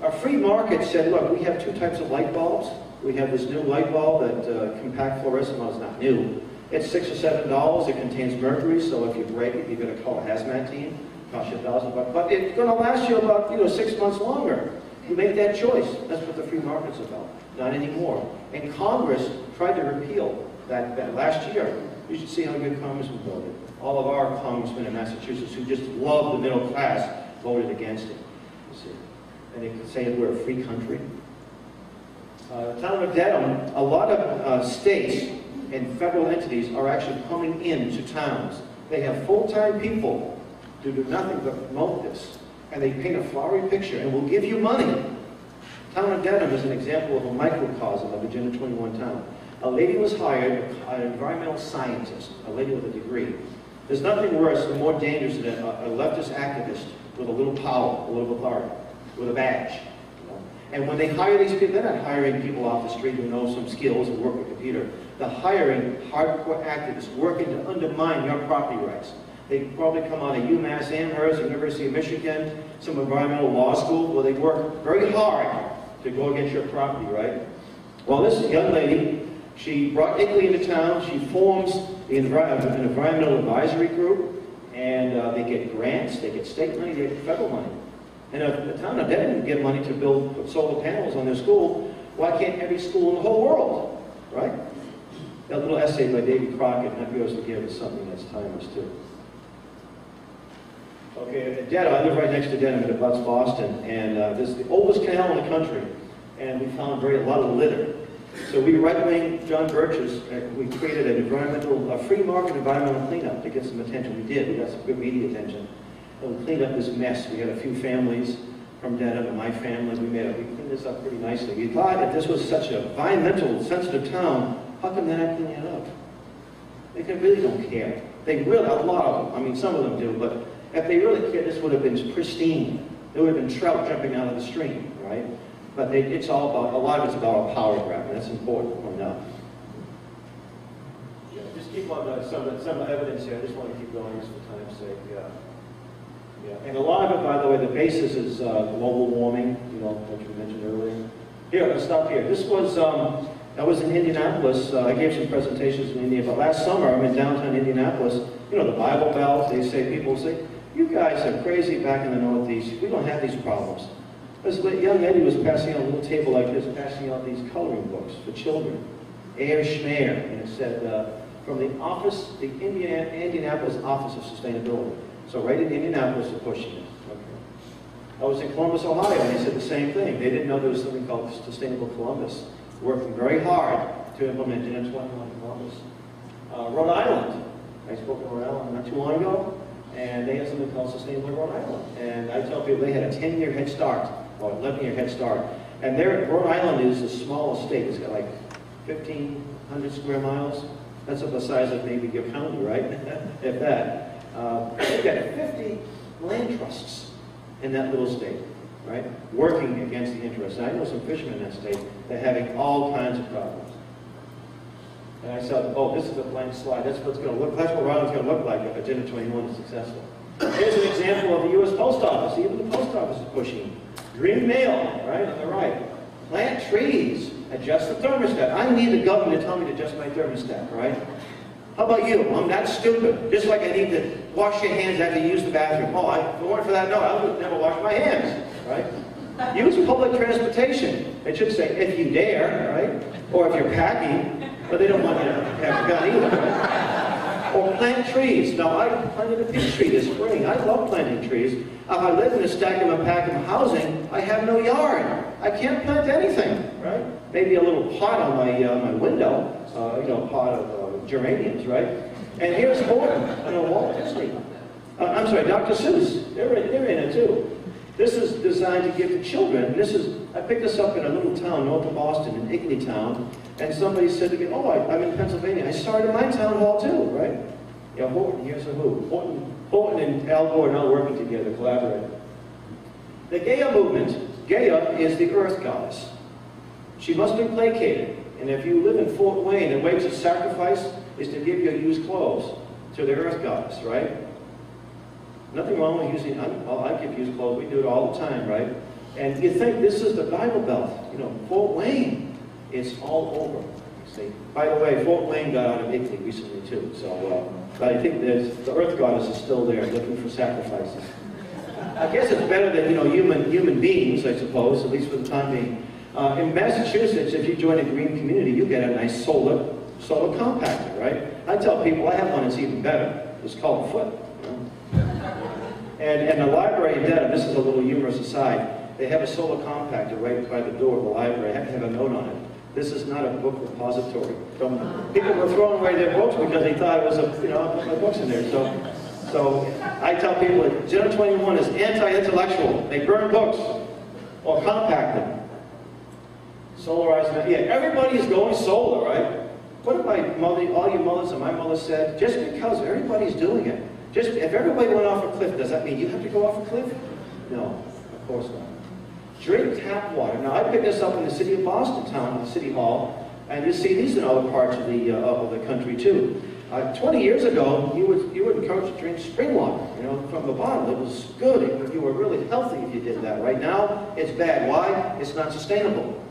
Our free market said, look, we have 2 types of light bulbs. We have this new light bulb that compact fluorescent, well, it's not new. It's $6 or $7. It contains mercury, so if you break it, you're going to call a hazmat team. It costs you $1,000, but it's going to last you about 6 months longer. You make that choice. That's what the free market's about. Not anymore. And Congress tried to repeal that last year. You should see how good Congressman voted. All of our congressmen in Massachusetts who just love the middle class voted against it. You see. And they could say we're a free country. The town of Dedham, a lot of states and federal entities are actually coming into towns. They have full-time people to do nothing but promote this. And they paint a flowery picture and will give you money. Town of Dedham is an example of a microcosm of Agenda 21 town. A lady was hired, an environmental scientist, a lady with a degree. There's nothing worse and more dangerous than a leftist activist with a little power, a little authority, with a badge. You know? And when they hire these people, they're not hiring people off the street who know some skills and work with a computer. They're hiring hardcore activists working to undermine your property rights. They probably come out of UMass Amherst, University of Michigan, some environmental law school, where they work very hard to go against your property, right? Well, this young lady, she brought Ickley into town. She forms an environmental advisory group, and they get grants, they get state money, they get federal money. And if the town of Dedham can get money to put solar panels on their school, why can't every school in the whole world, right? That little essay by Davy Crockett, Not Yours to Give, is something that's timeless too. Okay, Dedham, I live right next to Dedham, it abuts Boston, and this is the oldest canal in the country, and we found a lot of litter. So we, right-wing John Birch's, we created a free market environmental cleanup to get some attention. We did. We got some good media attention. And we cleaned up this mess. We had a few families from Dedham and my family. We cleaned this up pretty nicely. We thought that this was such a environmental sensitive town, how come they're not cleaning it up? They really don't care. They really, a lot of them, I mean some of them do, but if they really cared, this would have been pristine. There would have been trout jumping out of the stream, right? But it's all about, a lot of it's about a power grab, and that's important to point out. Yeah, just keep on some evidence here. I just want to keep going just for time's sake. Yeah. And a lot of it, by the way, the basis is global warming, you know, what you mentioned earlier. Here, let's stop here. This was, I was in Indianapolis. I gave some presentations in India, but last summer I'm in downtown Indianapolis. You know, the Bible Belt, people say, you guys are crazy back in the Northeast. We don't have these problems. This young lady was passing out a little table like this, passing out these coloring books for children. Air Schmear, and it said, from the office, the Indianapolis Office of Sustainability. So right in Indianapolis, they're pushing it. Okay. I was in Columbus, Ohio, and they said the same thing. They didn't know there was something called Sustainable Columbus. Working very hard to implement it in Columbus. Rhode Island, I spoke in Rhode Island not too long ago, and they had something called Sustainable Rhode Island. And I tell people they had a 10-year head start, or 11-year head start. And Rhode Island is the smallest state. It's got like 1,500 square miles. That's of the size of maybe your county, right? If that. They've got 50 land trusts in that little state, right? Working against the interests. And I know some fishermen in that state that are having all kinds of problems. And I said, oh, this is a blank slide. That's what's going to look. That's what Rhode Island's going to look like if Agenda 21 is successful. Here's an example of the U.S. Post Office. Even the Post Office is pushing. Green mail, right on the right. Plant trees. Adjust the thermostat. I need the government to tell me to adjust my thermostat, right? How about you? I'm not stupid. Just like I need to wash your hands after you use the bathroom. Oh, if it weren't for that, no, I would never wash my hands, right? Use public transportation. It should say, if you dare, right? Or if you're packing, but they don't want you to have a gun either, right? Or plant trees. Now, I planted a peach tree this spring. I love planting trees. If I live in a Stackham-and-Packham housing, I have no yard. I can't plant anything, right? Maybe a little pot on my window, you know, a pot of geraniums, right? And here's Horton, you know, Walt Disney. I'm sorry, Dr. Seuss. They're in it too. This is designed to give to children. I picked this up in a little town north of Boston, in Igglytown, and somebody said to me, oh, I'm in Pennsylvania. I started my town hall too, right? Yeah, Horton, here's a who. Horton and Al Gore now working together, collaborating. The Gaia movement. Gaia is the earth goddess. She must be placated. And if you live in Fort Wayne, the way to sacrifice is to give your used clothes to the earth goddess, right? Nothing wrong with using, well, I give used clothes, we do it all the time, right? And you think this is the Bible Belt, you know, Fort Wayne, it's all over, you see. By the way, Fort Wayne got out of Italy recently too, so, but I think the earth goddess is still there looking for sacrifices. I guess it's better than, you know, human beings, I suppose, at least for the time being. In Massachusetts, if you join a green community, you get a nice solar compactor, right? I tell people, I have one that's even better. It's called Foot. You know? And the library in Dedham, this is a little humorous aside, they have a solar compactor right by the door of the library. I have to have a note on it. This is not a book repository. People were throwing away their books because they thought it was I put my books in there. So I tell people that Agenda 21 is anti-intellectual. They burn books or compact them. Solarized, yeah, everybody is going solar, right? What if all your mothers and my mother said, just because everybody's doing it, if everybody went off a cliff, does that mean you have to go off a cliff? No, of course not. Drink tap water. Now, I picked this up in the city of Boston town, the city hall, and you see these in other parts of the country too. 20 years ago, you would encourage to drink spring water, you know, from the bottle. It was good. You were really healthy if you did that. Right now, it's bad. Why? It's not sustainable.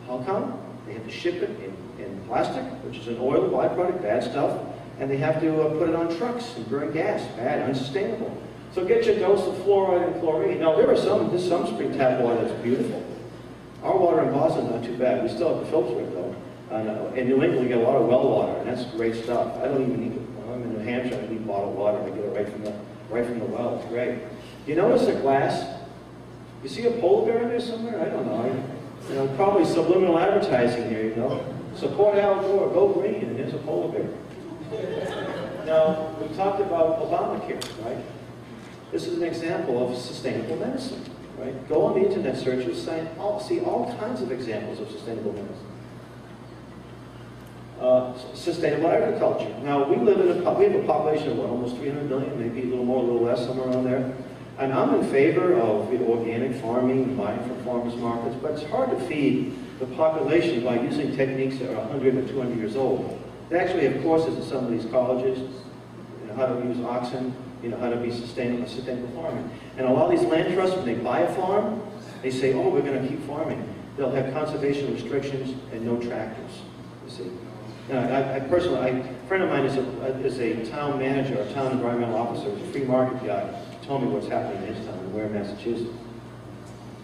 How come? They have to ship it in plastic, which is an oil byproduct, bad stuff, and they have to put it on trucks and burn gas, bad, unsustainable. So get your dose of fluoride and chlorine. Now, there's some spring tap water that's beautiful. Our water in Boston is not too bad. We still have to filter it, though. In New England, we get a lot of well water, and that's great stuff. I don't even need it. When I'm in New Hampshire, I need bottled water. I get it right from the well. It's great. You notice the glass? You see a polar bear in there somewhere? I don't know. Probably subliminal advertising here, Support Al Gore, go green, and there's a polar bear. Now, we talked about Obamacare, right? This is an example of sustainable medicine, right? Go on the internet search, you'll see all kinds of examples of sustainable medicine. Sustainable agriculture. Now, we have a population of almost 300 million, maybe a little more, a little less, somewhere around there. And I'm in favor of organic farming, buying from farmers markets, but it's hard to feed the population by using techniques that are 100 or 200 years old. They actually have courses at some of these colleges, how to use oxen, how to be sustainable farming. And a lot of these land trusts, when they buy a farm, they say, oh, we're going to keep farming. They'll have conservation restrictions and no tractors, you see. Now, a friend of mine is a town manager, a town environmental officer, a free market guy. He told me what's happening in his town, in Ware, Massachusetts.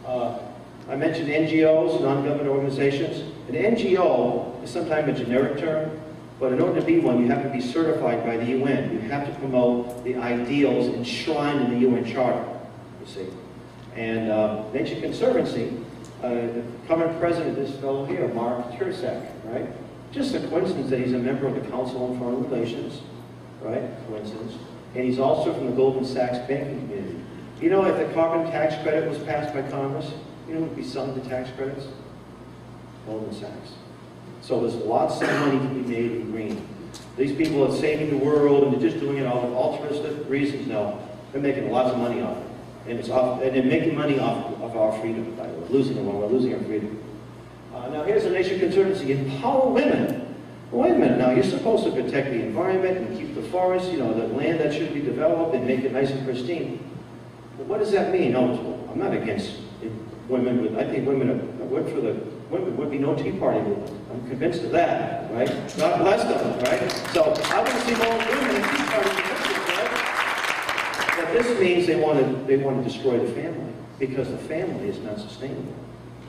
I mentioned NGOs, non-government organizations. An NGO is sometimes a generic term, but in order to be one, you have to be certified by the UN. You have to promote the ideals enshrined in the UN Charter, you see. And Nature Conservancy, the current president, this fellow here, Mark Tursak, right? Just a coincidence that he's a member of the Council on Foreign Relations, right? Coincidence. And he's also from the Goldman Sachs banking community. If the carbon tax credit was passed by Congress, who would be selling the tax credits? Goldman Sachs. So there's lots of money to be made in green. These people are saving the world and they're just doing it all for altruistic reasons. No, they're making lots of money off it. And they're making money off of our freedom, by the way. We're losing our freedom. Now here's the Nature Conservancy. Empower women. Well, wait a minute now, you're supposed to protect the environment and keep the forest, the land that should be developed and make it nice and pristine. But what does that mean? No, I'm not against women. I think women would be no Tea Party movement. I'm convinced of that, right? God bless them, right? So I want to see more women in Tea Party movement, right? But this means they want to destroy the family because the family is not sustainable.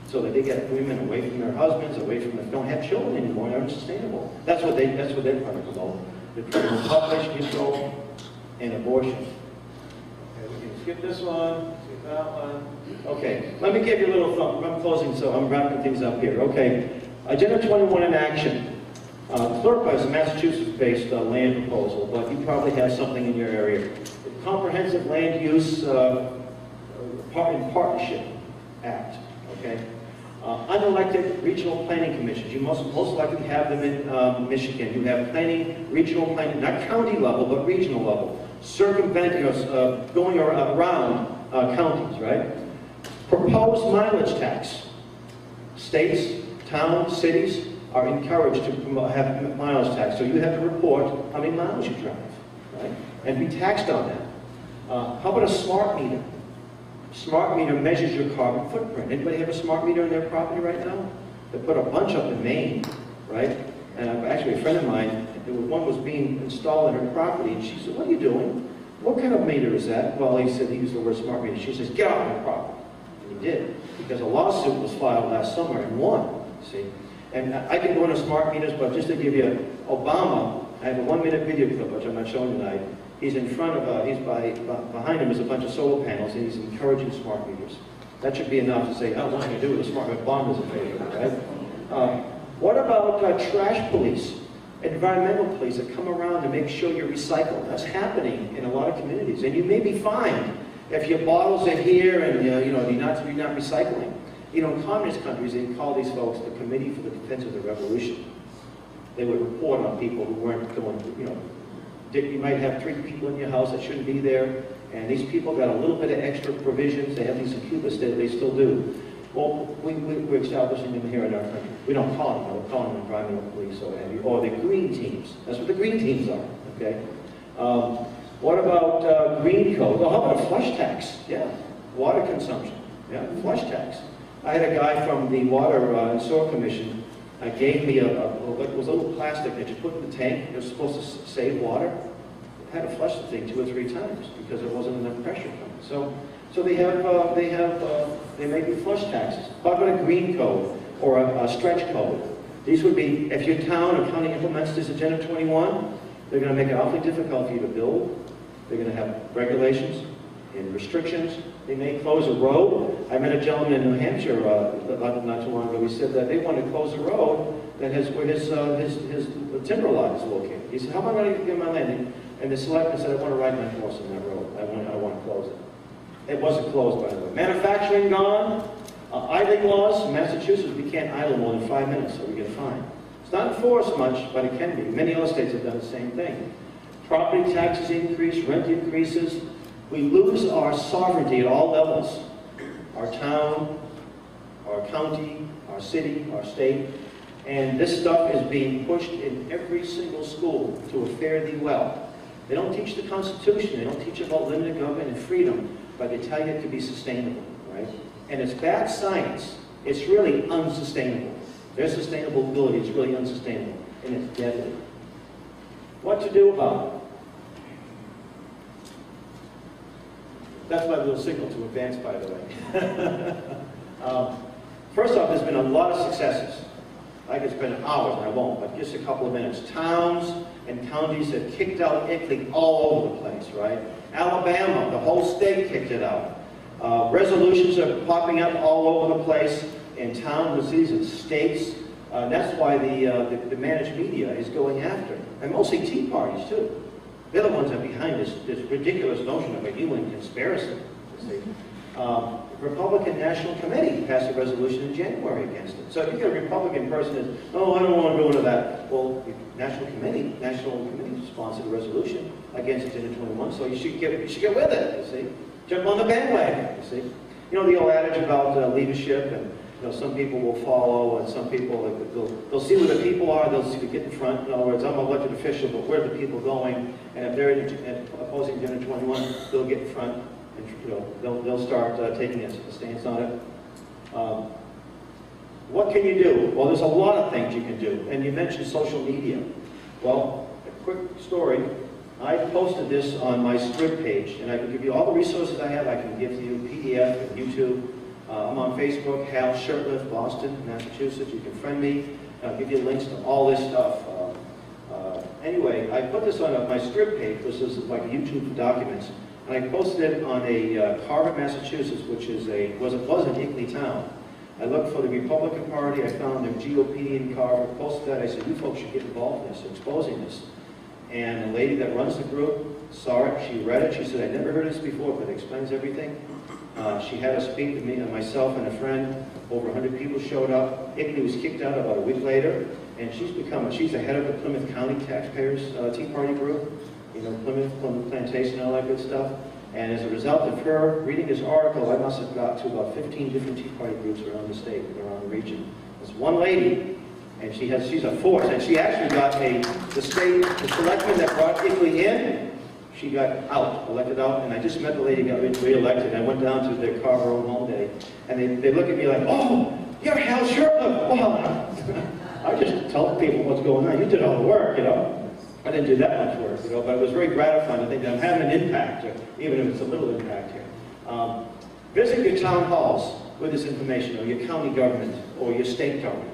So that they get women away from their husbands, away from them, don't have children anymore, they're unsustainable. That's what they're trying to promote. They're trying to promote population control and abortion. Okay, we can skip this one, skip that one. Okay, let me give you a little thumb. I'm closing, so I'm wrapping things up here. Okay, Agenda 21 in action. Clerk is a Massachusetts-based land proposal, but you probably have something in your area. The Comprehensive Land Use in Partnership Act. Okay. Unelected regional planning commissions. You most likely have them in Michigan. You have regional planning, not county level, but regional level. Circumventing, going around counties, right? Proposed mileage tax. States, towns, cities are encouraged to have mileage tax. So you have to report how many miles you drive, right? And be taxed on that. How about a smart meter? Smart meter measures your carbon footprint. Anybody have a smart meter in their property right now? They put a bunch up in Maine, right? And actually a friend of mine, one was being installed in her property, and she said, what are you doing? What kind of meter is that? Well, he said he used the word smart meter. She says, get off my property. And he did, because a lawsuit was filed last summer and won, see? And I can go into smart meters, but just to give you Obama, I have a 1-minute video clip, which I'm not showing tonight. He's in front of, behind him is a bunch of solar panels, and he's encouraging smart meters. That should be enough to say, oh, what can you do with a smart meter? Bond is in favor, right? What about trash police, environmental police that come around to make sure you recycle? That's happening in a lot of communities, and you may be fined if your bottles are here and you're not recycling. In communist countries, they call these folks the Committee for the Defense of the Revolution. They would report on people who weren't going, you might have 3 people in your house that shouldn't be there, and these people got a little bit of extra provisions. They have these in Cuba, they still do. Well, we're establishing them here in our country. We don't call them, we're calling them environmental police or the green teams. That's what the green teams are, okay? What about green code? Well, how about a flush tax? Yeah, water consumption, yeah, flush tax. I had a guy from the Water and Sewer Commission gave me it was a little plastic that you put in the tank. It was supposed to save water. I had to flush the thing 2 or 3 times because there wasn't enough pressure coming. So they make you flush taxes. How about a green code or a stretch code? These would be, if your town or county implements this Agenda 21, they're going to make it awfully difficult for you to build. They're going to have regulations and restrictions. They may close a road. I met a gentleman in New Hampshire not too long ago. He said that they want to close a road that has where his timber lot is located. He said, how am I going to get my land? And the selectman said, I want to ride my horse on that road. I want to close it. It wasn't closed, by the way. Manufacturing gone. Idling laws. In Massachusetts, we can't idle more than 5 minutes, so we get fined. It's not enforced much, but it can be. Many other states have done the same thing. Property taxes increase, rent increases. We lose our sovereignty at all levels. Our town, our county, our city, our state. And this stuff is being pushed in every single school to a fare thee well. They don't teach the Constitution. They don't teach about limited government and freedom, but they tell you it to be sustainable, right? And it's bad science. It's really unsustainable. Their sustainability is really unsustainable, and it's deadly. What to do about it? That's my little signal to advance, by the way. First off, there's been a lot of successes. I could spend hours, and I won't, but just a couple of minutes. Towns and counties have kicked out ICLEI all over the place, right? Alabama, the whole state kicked it out. Resolutions are popping up all over the place in towns, cities, and states. That's why the managed media is going after, and mostly Tea Parties, too. They're the ones that are behind this ridiculous notion of a human conspiracy. The Republican National Committee passed a resolution in January against it. So if you get a Republican person that, oh, I don't want to go into that. Well, the National Committee sponsored a resolution against Agenda 21, so you should get with it, you see. Jump on the bandwagon, you see. You know the old adage about leadership, and you know, some people will follow, and some people, they'll see where the people are, they'll see to get in front. In other words, I'm an elected official, but where are the people going? And if they're opposing Agenda 21, they'll get in front, and you know, they'll start taking a stance on it. What can you do? Well, there's a lot of things you can do, and you mentioned social media. Well, a quick story. I posted this on my Script page, and I can give you all the resources I have. I can give you PDF and YouTube. I'm on Facebook, Hal Shurtleff, Boston, Massachusetts. You can friend me. I'll give you links to all this stuff. Anyway, I put this on my Script page. This is like a YouTube for documents. And I posted it on a Carver, Massachusetts, which is was an ICLEI town. I looked for the Republican Party. I found their GOP in Carver. Posted that. I said, you folks should get involved in this, exposing this. And the lady that runs the group saw it. She read it. She said, I never heard this before, but it explains everything. She had us speak to me and myself and a friend. Over 100 people showed up. ICLEI was kicked out about a week later, and she's the head of the Plymouth County Taxpayers Tea Party group. You know, Plymouth Plantation, all that good stuff. And as a result of her reading this article, I must have got to about 15 different Tea Party groups around the state, around the region. There's one lady, and she's a force, and she actually got the selectman that brought ICLEI in. She got elected out, and I just met the lady who got re-elected. I went down to their Carver Old Home Day, and they look at me like, oh, you're Hal Shurtleff. Well, I just tell people what's going on. You did all the work, you know. I didn't do that much work, you know, but it was very gratifying to think that I'm having an impact, even if it's a little impact here. Visit your town halls with this information, or your county government, or your state government.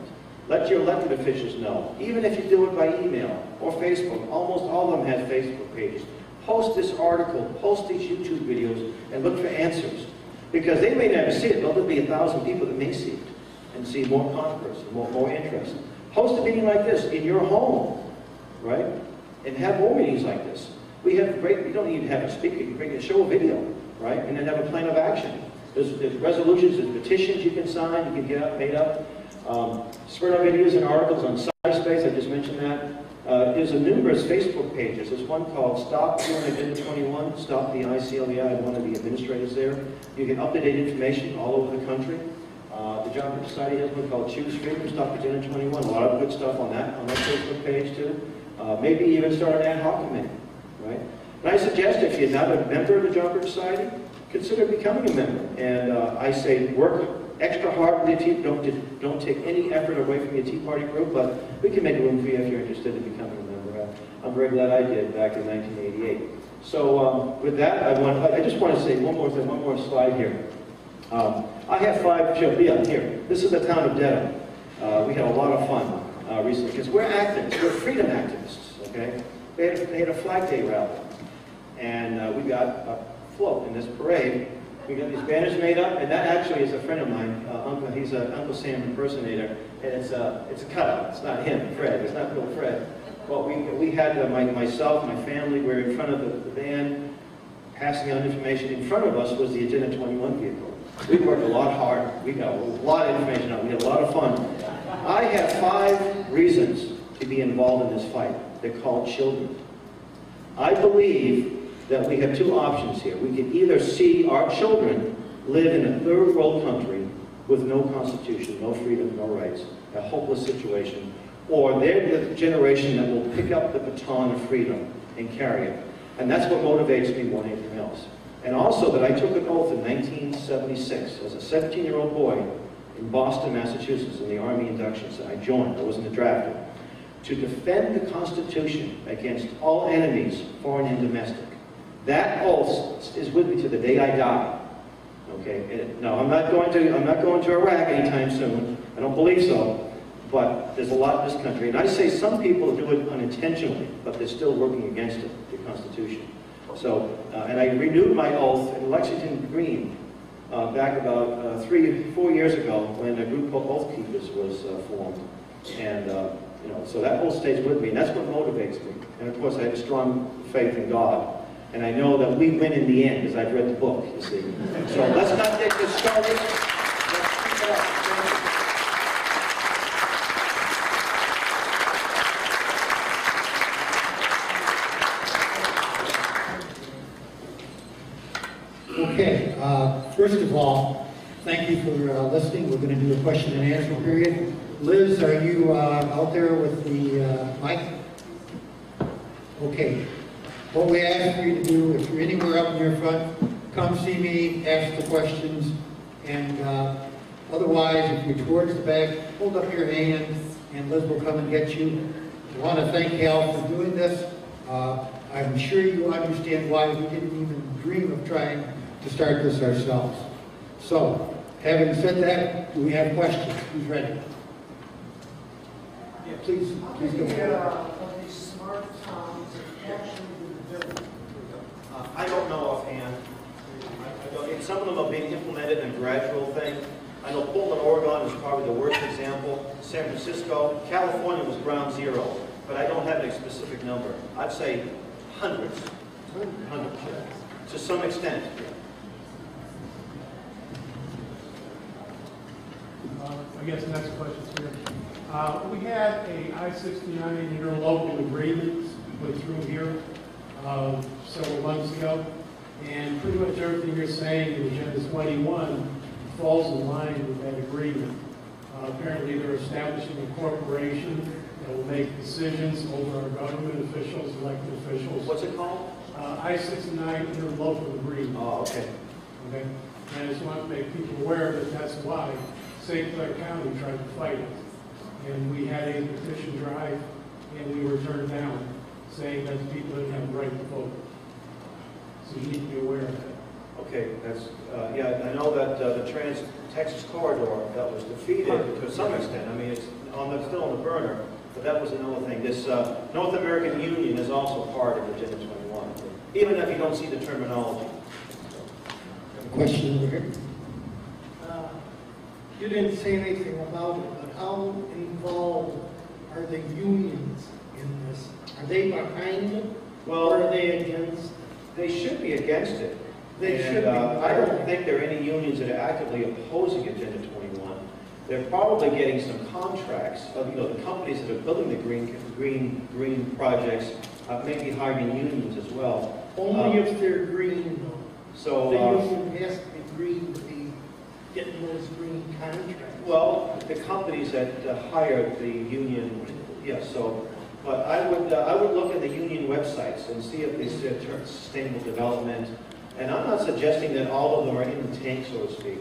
Let your elected officials know. Even if you do it by email or Facebook, almost all of them have Facebook pages. Post this article, post these YouTube videos, and look for answers. Because they may never see it, but there'll be 1,000 people that may see it and see more controversy, more interest. Host a meeting like this in your home, right? And have more meetings like this. We don't need to have a speaker, you can show a video, right? And then have a plan of action. There's resolutions, there's petitions you can sign, you can get made up. Spread our videos and articles on Cyberspace, I just mentioned that. There's numerous Facebook pages. There's one called Stop Doing Agenda 21, Stop the ICLEI, I'm one of the administrators there. You get up-to-date information all over the country. The Job Society has one called Choose Freedom, Stop Agenda 21. A lot of good stuff on that Facebook page too. Maybe even start an ad hoc committee, right? And I suggest if you're not a member of the Job Society, consider becoming a member. And I say work extra hard with your team. Don't take any effort away from your Tea Party group, but we can make room for you if you're interested in becoming a member. I'm very glad I did back in 1988. So with that, I just want to say one more thing, one more slide here. I have 5 children. Yeah, here. This is the town of Dedham. We had a lot of fun. recently, because we're activists, we're freedom activists, okay? They had a Flag Day rally, and we got a float in this parade. We got these banners made up, and that actually is a friend of mine, he's an Uncle Sam impersonator, and it's a cutout. It's not him, Fred. It's not Bill Fred. Well, we had myself, my family, we're in front of the van, passing out information. In front of us was the Agenda 21 vehicle. We worked a lot hard. We got a lot of information out. We had a lot of fun. I have 5 reasons to be involved in this fight. They're called children. I believe that we have 2 options here. We can either see our children live in a third world country with no constitution, no freedom, no rights, a hopeless situation, or they're the generation that will pick up the baton of freedom and carry it. And that's what motivates me more than anything else. And also that I took an oath in 1976 as a 17-year-old boy in Boston, Massachusetts, in the Army inductions, and I joined. I wasn't drafted, to defend the Constitution against all enemies, foreign and domestic. That oath is with me to the day I die. Okay. No, I'm not going to Iraq anytime soon. I don't believe so. But there's a lot in this country, and I say some people do it unintentionally, but they're still working against it, the Constitution. So, and I renewed my oath in Lexington Green back about 3 or 4 years ago when a group called Oath Keepers was formed, and you know, so that oath stays with me, and that's what motivates me. And of course, I have a strong faith in God. And I know that we win in the end, because I've read the book, you see. So let's not get this started. Let's keep it up. Okay, first of all, thank you for listening. We're going to do a question and answer period. Liz, are you out there with the mic? Okay. What we ask for you to do, if you're anywhere up near front, come see me, ask the questions, and otherwise, if you're towards the back, hold up your hand, and Liz will come and get you. I want to thank Hal for doing this. I'm sure you understand why we didn't even dream of trying to start this ourselves. So, having said that, do we have questions? Who's ready? Yeah, please go ahead. Of these smart towns actually I don't know offhand. Some of them are being implemented in a gradual thing. I know Portland, Oregon is probably the worst example. San Francisco, California was ground zero, but I don't have a specific number. I'd say hundreds, to some extent. I guess the next question's here. We had a I-69 interlocal agreement put through here several months ago, and pretty much everything you're saying in Agenda 21 falls in line with that agreement. Apparently they're establishing a corporation that will make decisions over our government officials, elected officials. What's it called? I-69 interlocal agreement. Oh, okay. Okay. And I just want to make people aware that that's why St. Clair County tried to fight it. And we had a petition drive, and we were turned down, saying that people didn't have the right to vote. So you need to be aware of that. Okay, that's, yeah, I know that the Trans-Texas corridor that was defeated to some extent. I mean, it's still on the burner, but that was another thing. This North American Union is also part of Agenda 21, even if you don't see the terminology. Question over here. You didn't say anything about it, but how involved are the unions in this? Are they behind it? Well, or are they against? They should be against it. They And, should be. I don't think there are any unions that are actively opposing Agenda 21. They're probably getting some contracts of, the companies that are building the green projects may be hiring unions as well. Only if they're green, though. So, The union has to be green to be getting those green contracts. well, the companies that hire the union, yes. So, but I would look at the union websites and see if they said sustainable development. And I'm not suggesting that all of them are in the tank, so to speak.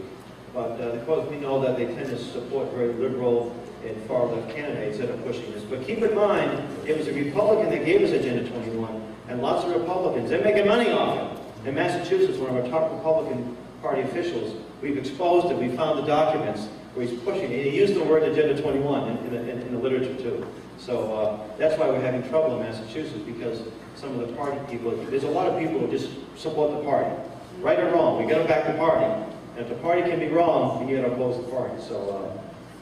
But of course, we know that they tend to support very liberal and far-left candidates that are pushing this. But keep in mind, it was a Republican that gave us Agenda 21, and lots of Republicans, they're making money off it. In Massachusetts, one of our top Republican Party officials, we've exposed it, we found the documents. where he's pushing it. He used the word Agenda 21 in the literature too. So that's why we're having trouble in Massachusetts, because some of the party people, there's a lot of people who just support the party. Right or wrong, we got to back the party. And if the party can be wrong, then you got to oppose the party. So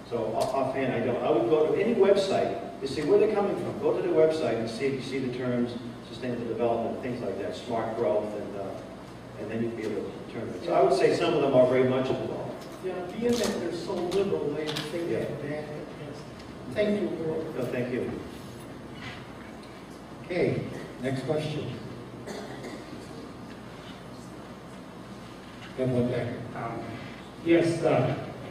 offhand, I don't. I would go to any website to see where they're coming from. Go to the website and see the terms, sustainable development, things like that, smart growth, and then you'd be able to determine it. So I would say some of them are very much involved. Yeah, being that they're so liberal, they think that. Yes. Thank you, Lord. No, thank you. Okay, next question. Yes,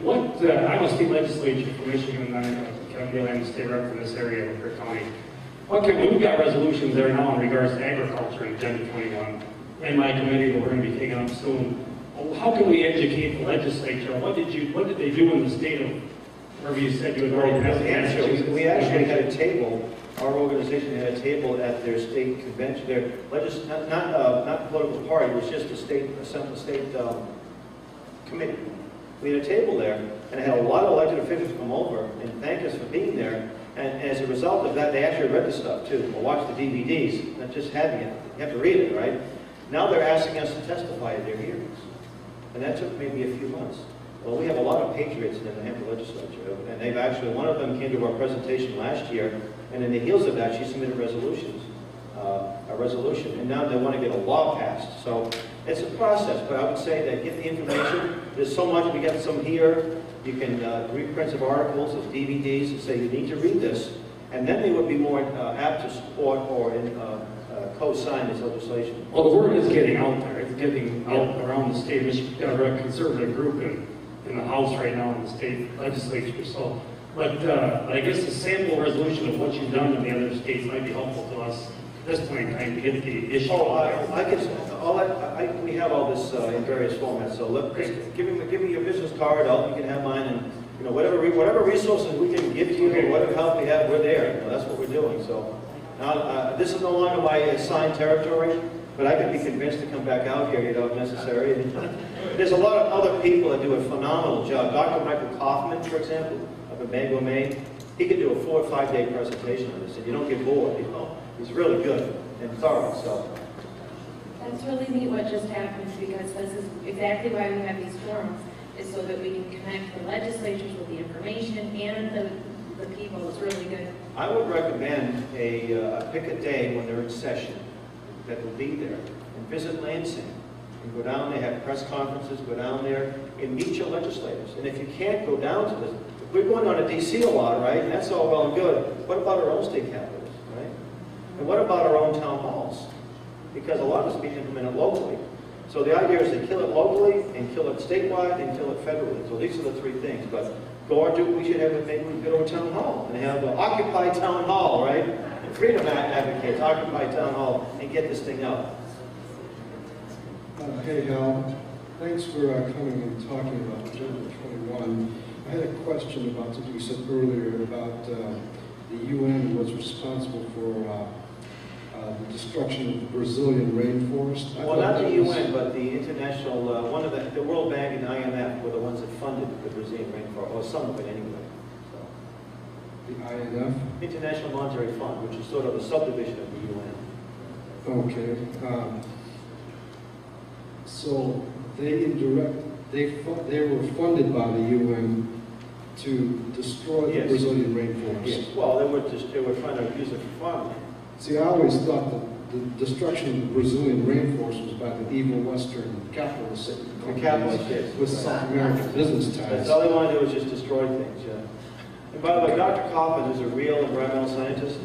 what Iowa State Legislature for Michigan, I'm the state rep for this area of Lapeer County. We've got resolutions there now in regards to agriculture in Agenda 21, and my committee that we're going to be taking up soon. How can we educate the legislature? What did they do in the state of, wherever you said you had already passed the answer? We actually had a table. Our organization had a table at their state convention. Their not political party. It was just a state committee. We had a table there, and it had a lot of elected officials come over and thank us for being there. And as a result of that, they actually read the stuff too, or watched the DVDs, not just having it. You have to read it, right? Now they're asking us to testify at their hearings. And that took maybe a few months. Well, we have a lot of patriots in the Hampton legislature, and they've actually, one of them came to our presentation last year, and in the heels of that, she submitted a resolution, and now they want to get a law passed. So it's a process, but I would say that get the information. There's so much, we got some here. You can read prints of articles, of DVDs, and say you need to read this, and then they would be more apt to support or co-sign this legislation. Well, the word is getting out there. It's getting out around the state. We've got a conservative group in the House right now in the state legislature. So, but I guess a sample resolution of what you've done in the other states might be helpful to us at this point in time to get the issue. We have all this in various formats. So just give me your business card. You can have mine, and whatever resources we can give to you, or whatever help we have, we're there. That's what we're doing. So now this is no longer my assigned territory, but I can be convinced to come back out here, if necessary. There's a lot of other people that do a phenomenal job. Dr. Michael Kaufman, for example, up in Bangor, Maine, he could do a 4 or 5 day presentation on this, and you don't get bored. He's really good and thorough. So that's really neat what just happened, because this is exactly why we have these forums, is so that we can connect the legislatures with the information and the people. It's really good. I would recommend pick a day when they're in session that will be there, and visit Lansing, and go down there, have press conferences, go down there and meet your legislators. And if you can't go down to this, we're going on to DC a lot, right? And that's all well and good. What about our own state capitals, right? And what about our own town halls? Because a lot of us can implement it locally. So the idea is to kill it locally, and kill it statewide, and kill it federally. So these are the 3 things. But we should have maybe we go to a town hall and have an Occupy Town Hall, right? And freedom advocates, Occupy Town Hall, and get this thing out. Hey, Hal. Thanks for coming and talking about Agenda 21. I had a question about something you said earlier about the UN was responsible for the destruction of the Brazilian rainforest. Well, not the UN, but the international, one of the World Bank and IMF were the ones that funded the Brazilian rainforest, or some of it anyway. The IMF? International Monetary Fund, which is sort of a subdivision of the UN. Okay. So they were funded by the UN to destroy the Brazilian rainforest. Yes. Well, they were trying to use it for farmland. See, I always thought that the destruction of the Brazilian rainforest was by the evil Western capitalists with South American business ties. That's all they wanted to do was just destroy things, yeah. And by the way, Dr. Kaufman is a real environmental scientist.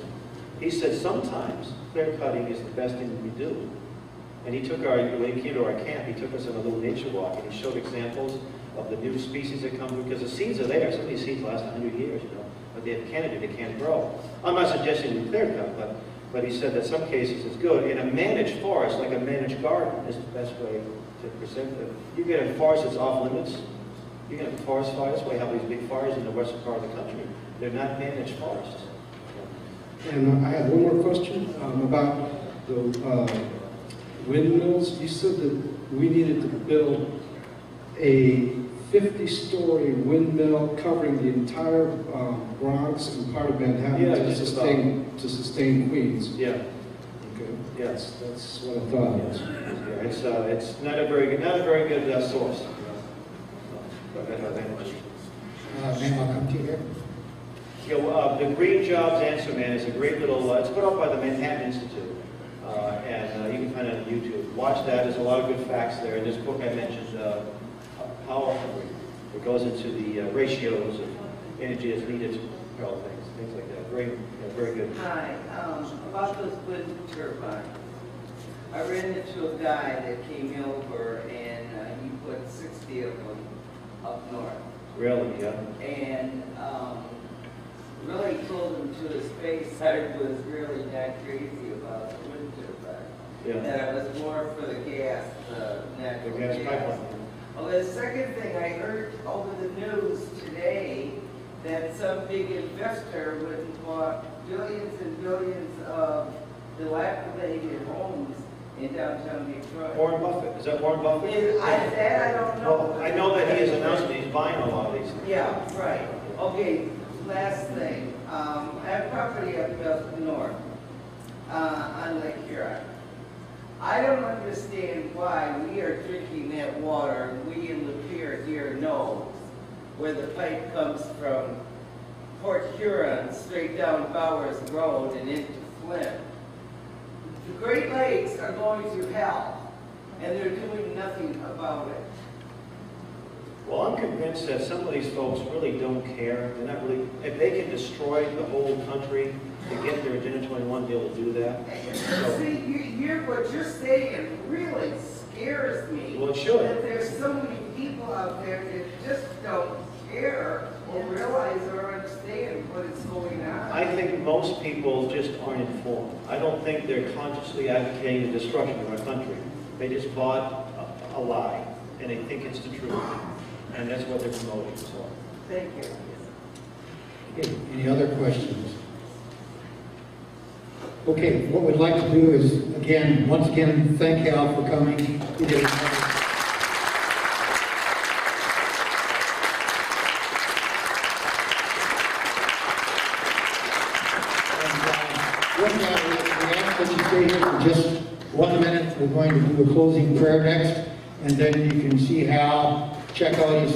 He said sometimes clear cutting is the best thing we do. And he took when he came to our camp, he took us on a little nature walk, and he showed examples of the new species that come through, because the seeds are there. Some of these seeds last 100 years, but they have Canada, they can't grow. I'm not suggesting we clear cut, but he said that some cases it's good. In a managed forest, like a managed garden, is the best way to present it. You get a forest that's off limits. You can have forest fires. That's why we have these big fires in the western part of the country. They're not managed forests. And I had one more question about the windmills. You said that we needed to build a 50-story windmill covering the entire Bronx and part of Manhattan Yeah, to just sustain Queens. Yeah, Okay, yes. that's what I thought. Yes. Yeah, it's not a very good source. But I have energy. Ma'am, I'll come to you here. Yeah, well, the Green Jobs Answer Man is a great little, it's put out by the Manhattan Institute, and you can find it on YouTube. Watch that, there's a lot of good facts there. In this book I mentioned, Power Hungry, it goes into the ratios of energy that's needed for all things like that. Very good. Hi, about those wind turbines. I ran into a guy that came over and he put 60 of them up north. Really, yeah. And really told him to his face I was really not crazy about the wind turbine. Yeah. That I was more for the gas, the natural The gas pipeline. Well, the second thing I heard over the news today that some big investor went and bought billions and billions of dilapidated homes in downtown Detroit. Warren Buffett, is that Warren Buffett? I don't know. Well, I know that he has announced that he's buying a lot of these. Yeah, right. Okay, last thing. I have property up north on Lake Huron. I don't understand why we are drinking that water, and we in Lapeer here know where the pipe comes from Port Huron straight down Bowers Road and into Flint. The Great Lakes are going to hell, and they're doing nothing about it. Well, I'm convinced that some of these folks really don't care. They're not really, if they can destroy the whole country to get their Agenda 21, they'll do that. So, See, what you're saying really scares me. Well, it should. That there's so many people out there that just don't care or realize or understand what is going on. I think most people just aren't informed. I don't think they're consciously advocating the destruction of our country. They just bought a lie, and they think it's the truth. And that's what they're promoting, so. Thank you. Okay, any other questions? Okay, what we'd like to do is, once again, thank Hal for coming. He did a with that, we ask that you stay here for just 1 minute. We're going to do a closing prayer next, and then you can see Hal check out his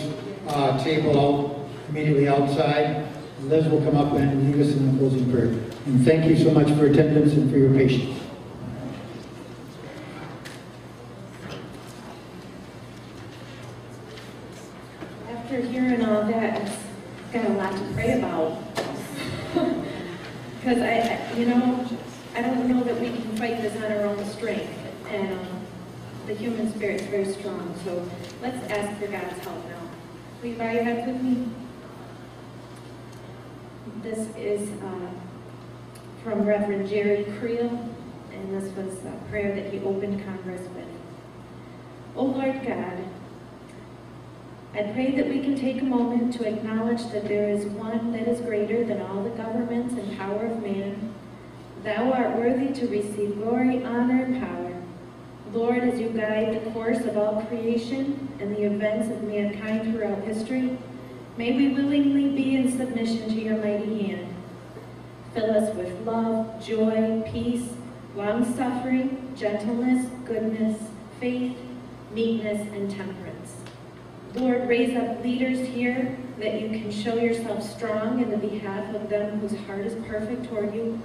table out immediately outside. Liz will come up and lead us in the closing prayer. And thank you so much for attendance and for your patience. After hearing all that, it's got a lot to pray about. Because I don't know that we can fight this on our own strength. And the human spirit is very strong. So let's ask for God's help now. Will you bow your heads with me? This is from Reverend Jerry Creel, and this was a prayer that he opened Congress with. O Lord God, I pray that we can take a moment to acknowledge that there is one that is greater than all the governments and power of man. Thou art worthy to receive glory, honor, and power. Lord, as you guide the course of all creation and the events of mankind throughout history, may we willingly be in submission to your mighty hand. Fill us with love, joy, peace, long-suffering, gentleness, goodness, faith, meekness, and temperance. Lord, raise up leaders here that you can show yourself strong in the behalf of them whose heart is perfect toward you.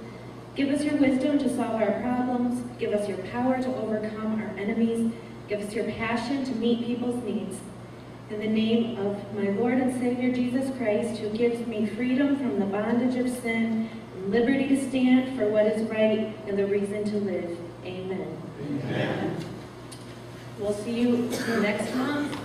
Give us your wisdom to solve our problems. Give us your power to overcome our enemies. Give us your passion to meet people's needs. In the name of my Lord and Savior Jesus Christ, who gives me freedom from the bondage of sin, and liberty to stand for what is right, and the reason to live. Amen. Amen. We'll see you next month.